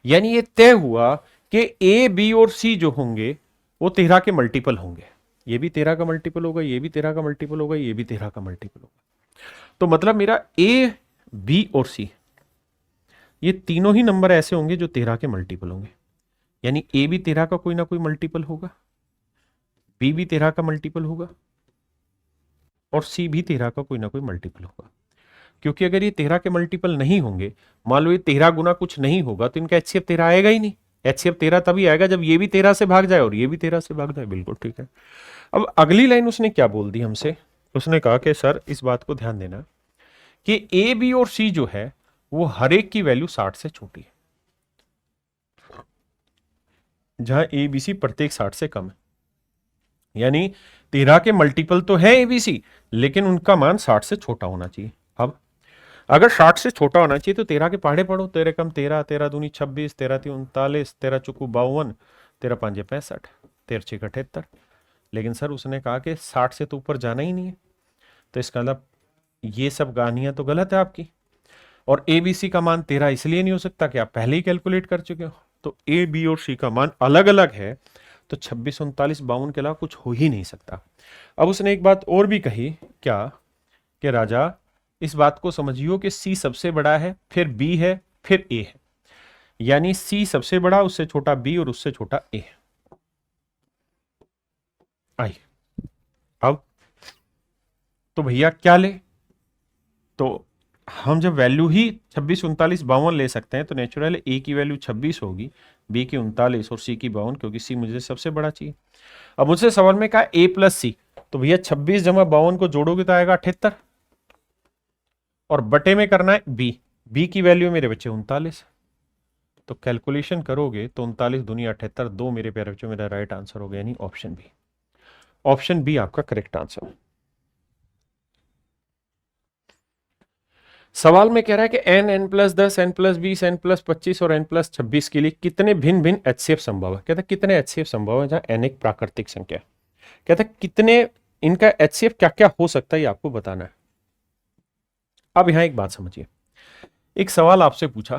Speaker 1: यानी ये तय हुआ कि A B और C जो होंगे वो 13 के मल्टीपल होंगे। ये भी 13 का मल्टीपल होगा, ये भी 13 का मल्टीपल होगा, ये भी 13 का मल्टीपल होगा। तो मतलब मेरा A B और C ये तीनों ही नंबर ऐसे होंगे जो 13 के मल्टीपल होंगे। यानी A भी 13 का कोई ना कोई मल्टीपल होगा, B भी 13 का मल्टीपल होगा, और C भी 13 का कोई ना कोई मल्टीपल होगा। क्योंकि अगर ये 13 के मल्टीपल नहीं होंगे, मान लो ये 13 गुना कुछ नहीं होगा, तो इनका HCF 13 आएगा ही नहीं, HCF 13 तभी आएगा जब ये भी 13 से भाग जाए और ये भी 13 से भाग जाए। बिल्कुल ठीक है। अब अगली लाइन उसने क्या बोल दी हमसे, उसने कहा कि सर इस बात को ध्यान देना कि ए बी और सी जो है वो हर एक की वैल्यू 60 से छोटी है, जहां ए बी सी प्रत्येक 60 से कम है। यानी 13 के मल्टीपल तो है ए बी सी, लेकिन उनका मान 60 से छोटा होना चाहिए। अब अगर 60 से छोटा होना चाहिए तो 13 के पहाड़े पढ़ो, 13 कम 13, 13 दूनी 26, 13 ती 39, 13 चुकू 52, 13 पांजे 65, 13 छः 78। लेकिन सर उसने कहा कि 60 से तो ऊपर जाना ही नहीं है, तो इसका मतलब ये सब गानियां तो गलत है आपकी। और ए बी सी का मान 13 इसलिए नहीं हो सकता कि आप पहले ही कैलकुलेट कर चुके हो, तो ए बी और सी का मान अलग अलग है, तो 26, 39, 52 के अलावा कुछ हो ही नहीं सकता। अब उसने एक बात और भी कही, क्या कि राजा इस बात को समझियो कि सी सबसे बड़ा है, फिर बी है, फिर ए है। यानी सी सबसे बड़ा, उससे छोटा बी और उससे छोटा ए है। आई अब तो भैया क्या ले, तो हम जब वैल्यू ही 26, 39, 52 ले सकते हैं तो नेचुरल ए की वैल्यू 26 होगी, बी की 39 और सी की 52, क्योंकि सी मुझे सबसे बड़ा चाहिए। अब मुझसे सवाल में कहा ए प्लस सी, तो भैया 26 जमा 52 को जोड़ोगे तो आएगा 78, और बटे में करना है बी, बी की वैल्यू मेरे बच्चे 39, तो कैलकुलेशन करोगे तो 39 दूनी 78, 2 मेरे प्यारे बच्चों मेरा राइट आंसर हो गया, यानी ऑप्शन बी। ऑप्शन बी आपका करेक्ट आंसर। सवाल में कह रहा है कि n, n plus 10, n plus 20, n plus 25 और n प्लस 26 के लिए कितने भिन्न भिन्न HCF संभव है। कहता है कितने HCF संभव है जहां n एक प्राकृतिक संख्या। कहता है कितने इनका HCF क्या क्या हो सकता है ये आपको बताना है। अब यहां एक बात समझिए, एक सवाल आपसे पूछा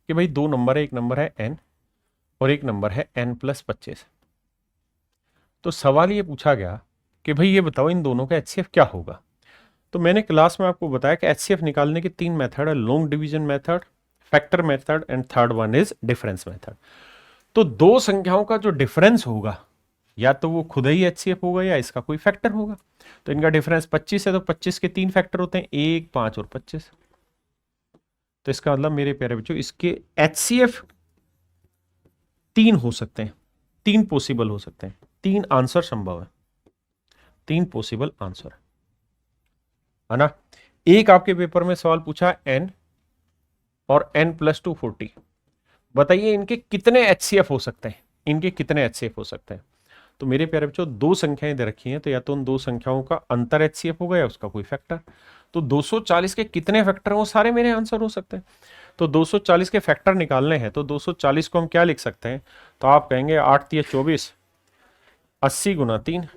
Speaker 1: कि भाई दो नंबर है, एक नंबर है n और एक नंबर है n प्लस 25। तो सवाल ये पूछा गया कि भाई ये बताओ इन दोनों का HCF क्या होगा। तो मैंने क्लास में आपको बताया कि HCF निकालने के 3 मेथड है, long division method, factor method and third one is difference method. तो दो संख्याओं का जो डिफरेंस होगा या तो वो खुद ही HCF होगा या इसका कोई फैक्टर होगा। तो इनका डिफरेंस 25 है, तो 25 के 3 फैक्टर होते हैं, 1, 5 और 25। तो इसका मतलब मेरे प्यारे बच्चों इसके HCF 3 हो सकते हैं, 3 पॉसिबल हो सकते हैं, 3 आंसर संभव है, 3 पॉसिबल आंसर है ना। एक आपके पेपर में सवाल पूछा n और n प्लस 2 40, बताइए इनके कितने HCF हो सकते हैं, इनके कितने HCF हो सकते हैं। तो मेरे प्यारे बच्चों दो संख्याएं दे रखी हैं, तो या तो उन दो संख्याओं का अंतर HCF होगा या उसका कोई फैक्टर। तो 240 के कितने फैक्टर हैं वो सारे मेरे आंसर हो सकते हैं। तो 240 के फैक्टर निकालने हैं तो 240 को हम क्या लिख सकते हैं, तो आप कहेंगे 8 × 24, 80 × 3,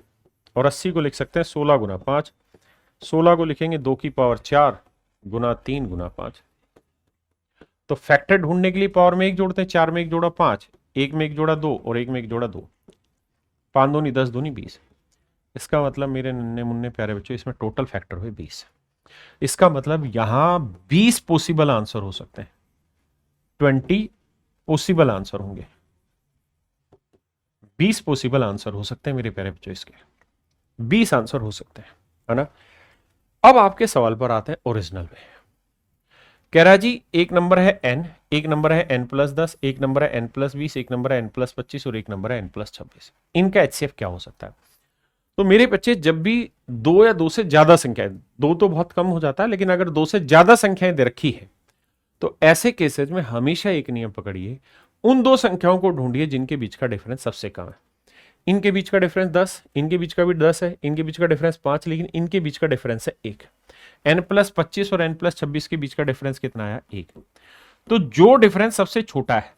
Speaker 1: और 80 को लिख सकते हैं 16 × 5, 16 को लिखेंगे 2 की पावर 4 गुना 3 गुना 5। तो फैक्टर ढूंढने के लिए पावर में 1 जोड़ते हैं, 4 में 1 जोड़ा 5, 1 में 1 जोड़ा 2 और 1 में 1 जोड़ा 2, 5 दूनी 10 दूनी 20। इसका मतलब मेरे नन्हे मुन्ने प्यारे बच्चों इसमें टोटल फैक्टर हुए 20। इसका मतलब यहां 20 पॉसिबल आंसर हो सकते हैं, 20 पॉसिबल आंसर होंगे, 20 पॉसिबल आंसर हो सकते हैं मेरे प्यारे बच्चों, इसके 20 आंसर हो सकते हैं, है ना। अब आपके सवाल पर आते हैं ओरिजिनल में। कह रहा जी एक नंबर है n, एक नंबर है n प्लस 10, एक नंबर है n प्लस 20, एक नंबर है n प्लस 25 और एक नंबर है n प्लस 26। इनका HCF क्या हो सकता है। तो मेरे बच्चे जब भी दो या दो से ज्यादा संख्याएं, दो तो बहुत कम हो जाता है, लेकिन अगर दो से ज्यादा संख्याएं दे रखी है तो ऐसे केसेस में हमेशा एक नियम पकड़िए, उन दो संख्याओं को ढूंढिए जिनके बीच का डिफरेंस सबसे कम है। इनके बीच का डिफरेंस 10, इनके बीच का भी 10 है, इनके बीच का डिफरेंस 5, लेकिन इनके बीच का डिफरेंस है 1। n प्लस 25 और n प्लस 26 के बीच का डिफरेंस कितना आया, 1। तो जो डिफरेंस सबसे छोटा है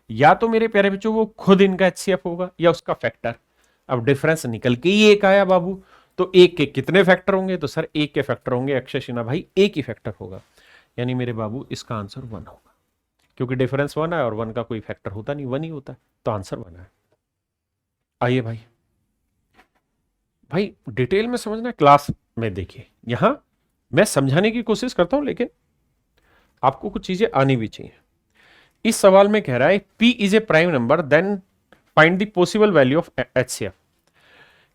Speaker 1: या तो मेरे प्यारे बच्चों वो खुद इनका HCF होगा या उसका फैक्टर। अब डिफरेंस निकल के ही 1 आया बाबू, तो 1 के कितने फैक्टर होंगे, तो सर 1 के फैक्टर होंगे अक्षयशीना भाई, 1 ही फैक्टर होगा, यानी मेरे बाबू इसका आंसर 1 होगा, क्योंकि डिफरेंस 1 है और 1 का कोई फैक्टर होता नहीं, 1 ही होता है, तो आंसर 1 है। आइए भाई, भाई डिटेल में समझना क्लास में देखिए, यहां मैं समझाने की कोशिश करता हूं लेकिन आपको कुछ चीजें आनी भी चाहिए। इस सवाल में कह रहा है P is a prime number then find the possible value of HCF।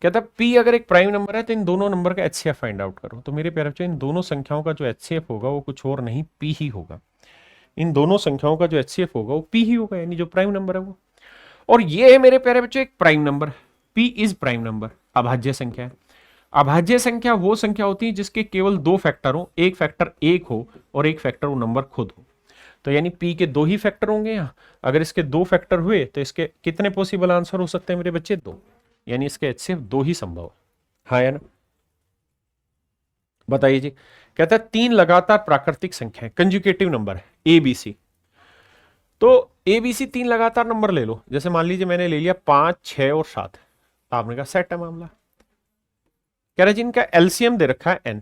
Speaker 1: कहता है P अगर एक प्राइम नंबर है तो इन दोनों नंबर का HCF फाइंड आउट करो। तो मेरे प्यारे बच्चों इन दोनों संख्याओं का जो HCF होगा वो कुछ और नहीं P ही होगा। इन दोनों संख्याओं का जो HCF होगा वो P ही होगा, यानी जो प्राइम नंबर है वो। और ये है मेरे प्यारे बच्चों एक prime number, p is prime number, अभाज्य संख्या है। अभाज्य संख्या वो संख्या होती है जिसके केवल दो फैक्टर हो, एक फैक्टर एक हो और एक फैक्टर वो नंबर खुद हो। तो यानी p के दो ही फैक्टर होंगे यहाँ, अगर इसके दो फैक्टर हुए तो इसके कितने पॉसिबल आंसर हो सकते हैं मेरे बच्चे? दो, यानी इसके HCF दो ही संभव है। हाँ या ना? बताइए जी। कहता है तीन लगातार प्राकृतिक संख्या है, कंजुगेटिव नंबर है ABC। तो ABC तीन लगातार नंबर ले लो, जैसे मान लीजिए मैंने ले लिया 5, 6 और 7, आपने कहा सेट है मामला। कह रहे जी इनका LCM दे रखा है n,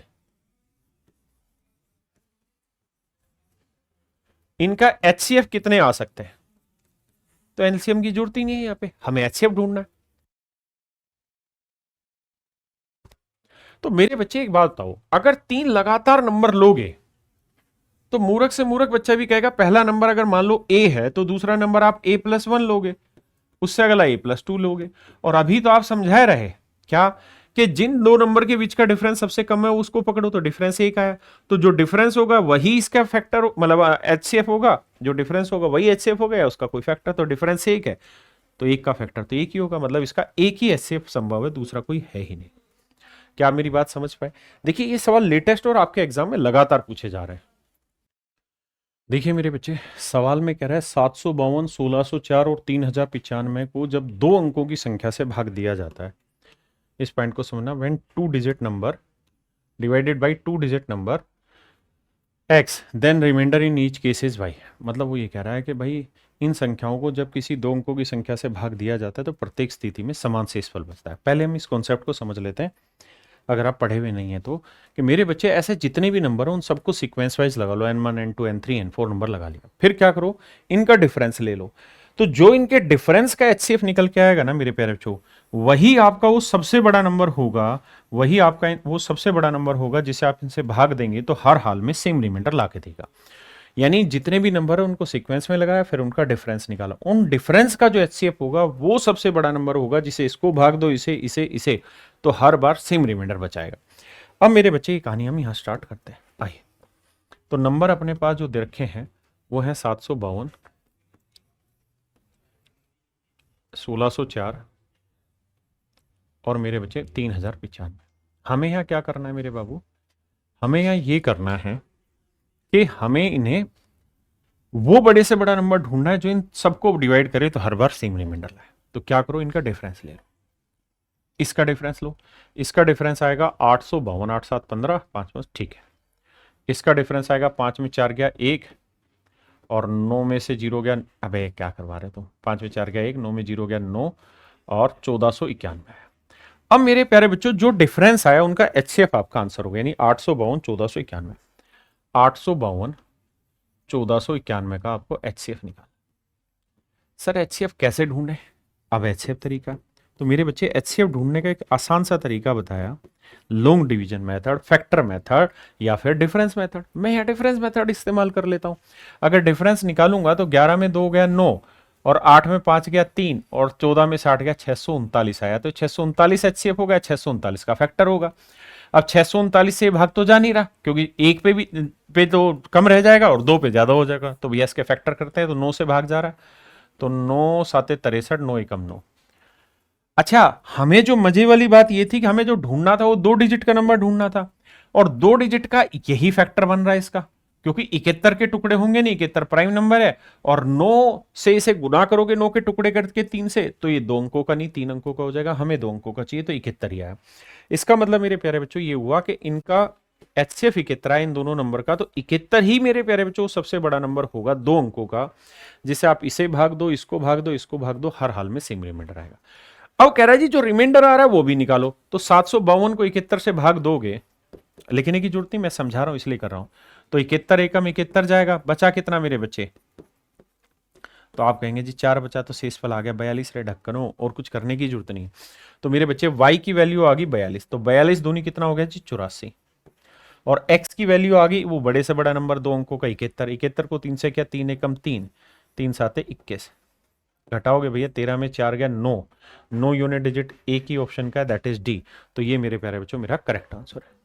Speaker 1: इनका HCF कितने आ सकते हैं? तो LCM की जरूरत ही नहीं है, यहां पे हमें HCF ढूंढना है। तो मेरे बच्चे एक बात बताओ, अगर तीन लगातार नंबर लोगे तो मूर्ख से मूर्ख बच्चा भी कहेगा पहला नंबर अगर मान लो A है तो दूसरा नंबर आप A+1 लोगे, उससे अगला A+2 लोगे। और अभी तो आप समझा रहे क्या कि जिन दो नंबर के बीच का डिफरेंस सबसे कम है उसको पकड़ो, तो डिफरेंस एक आया, तो जो डिफरेंस होगा वही इसका फैक्टर मतलब HCF होगा, जो डिफरेंस होगा वही HCF होगा, या उसका कोई फैक्टर, तो डिफरेंस एक है तो एक का फैक्टर तो एक ही होगा, मतलब इसका एक ही HCF संभव है, दूसरा कोई है ही नहीं। क्या आप मेरी बात समझ पाए? देखिए ये सवाल लेटेस्ट और आपके एग्जाम में लगातार पूछे जा रहे हैं। देखिए मेरे बच्चे, सवाल में कह रहा है 752, 1604 और 3095 को जब दो अंकों की संख्या से भाग दिया जाता है, इस पॉइंट को समझना, when two digit number divided by two digit number x then remainder in each case is y। मतलब वो ये कह रहा है कि भाई इन संख्याओं को जब किसी दो अंकों की संख्या से भाग दिया जाता है तो प्रत्येक स्थिति में समान शेषफल बचता है। पहले हम इस कॉन्सेप्ट को समझ लेते हैं, अगर आप पढ़े हुए नहीं है तो, कि मेरे बच्चे ऐसे जितने भी नंबर हो उन सबको सीक्वेंस वाइज लगा लो, n1 n2 n3 n4 number लगा लिया, फिर क्या करो इनका डिफरेंस ले लो। तो जो इनके डिफरेंस का HCF निकल के आएगा ना मेरे प्यारे बच्चों, वही आपका वो सबसे बड़ा नंबर होगा, वही आपका वो सबसे बड़ा नंबर होगा जिसे आप इनसे भाग देंगे तो हर हाल में सेम रिमाइंडर ला के देगा। यानी जितने भी नंबर है उनको सीक्वेंस में लगाया, फिर उनका डिफरेंस निकाला, उन डिफरेंस का जो HCF होगा वो सबसे बड़ा नंबर होगा, जिसे इसको भाग दो इसे इसे इसे, तो हर बार सेम रिमाइंडर बचाएगा। अब मेरे बच्चे की कहानी हम यहां स्टार्ट करते हैं। आइए, तो नंबर अपने पास जो दे रखे हैं वो है 752, 1604 और मेरे बच्चे 3095। हमें यहां क्या करना है मेरे बाबू? हमें यहां ये करना है कि हमें इन्हें वो बड़े से बड़ा नंबर ढूंढना है जो इन सबको डिवाइड करे तो हर बार सेम रिमाइंडर लाए। तो क्या करो, इनका डिफरेंस ले लो, इसका डिफरेंस लो, इसका डिफरेंस आएगा 852, 8 7 15, 5 5, ठीक है। इसका डिफरेंस आएगा 5 में 4 गया 1 और 9 में से 0 गया, अबे क्या करवा रहे तुम, 5 में 4 गया 1, 9 में 0 गया 9 और 1491 आया। अब मेरे प्यारे बच्चों जो डिफरेंस आया उनका HCF आपका आंसर होगा, यानी 852 1491, 852 1491 का आपको HCF निकाल। सर HCF कैसे ढूंढे? अब HCF तरीका, तो मेरे बच्चे HCF ढूंढने का एक आसान सा तरीका बताया, long division method, factor method या फिर डिफरेंस मेथड। मैं यहाँ डिफरेंस मेथड इस्तेमाल कर लेता हूं। अगर डिफरेंस निकालूंगा तो 11 में 2 गया 9 और 8 में 5 गया 3 और 14 में 60 गया 639 आया, तो 639 HCF हो गया, 639 का फैक्टर होगा। अब 639 से भाग तो जा नहीं रहा क्योंकि एक पे तो कम रह जाएगा और 2 पे ज्यादा हो जाएगा, तो भैया इसके फैक्टर करते हैं, तो 9 से भाग जा रहा है, तो 9 7 63, 9 एकम 9। अच्छा, हमें जो मजे वाली बात ये थी कि हमें जो ढूंढना था वो 2 डिजिट का नंबर ढूंढना था, और 2 डिजिट का यही फैक्टर बन रहा है इसका, क्योंकि 71 के टुकड़े होंगे नहीं, 71 प्राइम नंबर है, और 9 से इसे गुना करोगे 9 के टुकड़े करके 3 से, तो ये 2 अंकों का नहीं 3 अंकों का हो जाएगा। हमें 2 अंकों का चाहिए तो 71 ही आया। इसका मतलब मेरे प्यारे बच्चों ये हुआ कि इनका HCF 71 है इन दोनों नंबर का, तो 71 ही मेरे प्यारे बच्चों सबसे बड़ा नंबर होगा 2 अंकों का, जिसे आप इसे भाग दो, इसको भाग दो, इसको भाग दो, हर हाल में सेम रिमाइंडर आएगा। अब कह रहा है जी जो रिमाइंडर आ रहा है वो भी निकालो, तो 752 को 71 से भाग दोगे, लिखने की जरूरत नहीं, मैं समझा रहा हूं इसलिए कर रहा हूं, तो 71 एकम 71 जाएगा, बचा कितना मेरे बच्चे? तो आप कहेंगे जी 4 बचा तो शेषफल आ गया 42 रे ढक्कनों, और कुछ करने की जरूरत नहीं। तो मेरे बच्चे y की वैल्यू आ गई 42, तो 42 दूनी कितना हो गया जी 84, और x की वैल्यू आ गई वो बड़े से बड़ा नंबर 2 अंकों का 71, 71 को 3 से क्या 3 एकम 3, 3 7 21, घटाओगे भैया 13 में 4 गया 9, 9 यूनिट डिजिट एक ही ऑप्शन का है, दैट इज डी। तो ये मेरे प्यारे बच्चों मेरा करेक्ट आंसर है।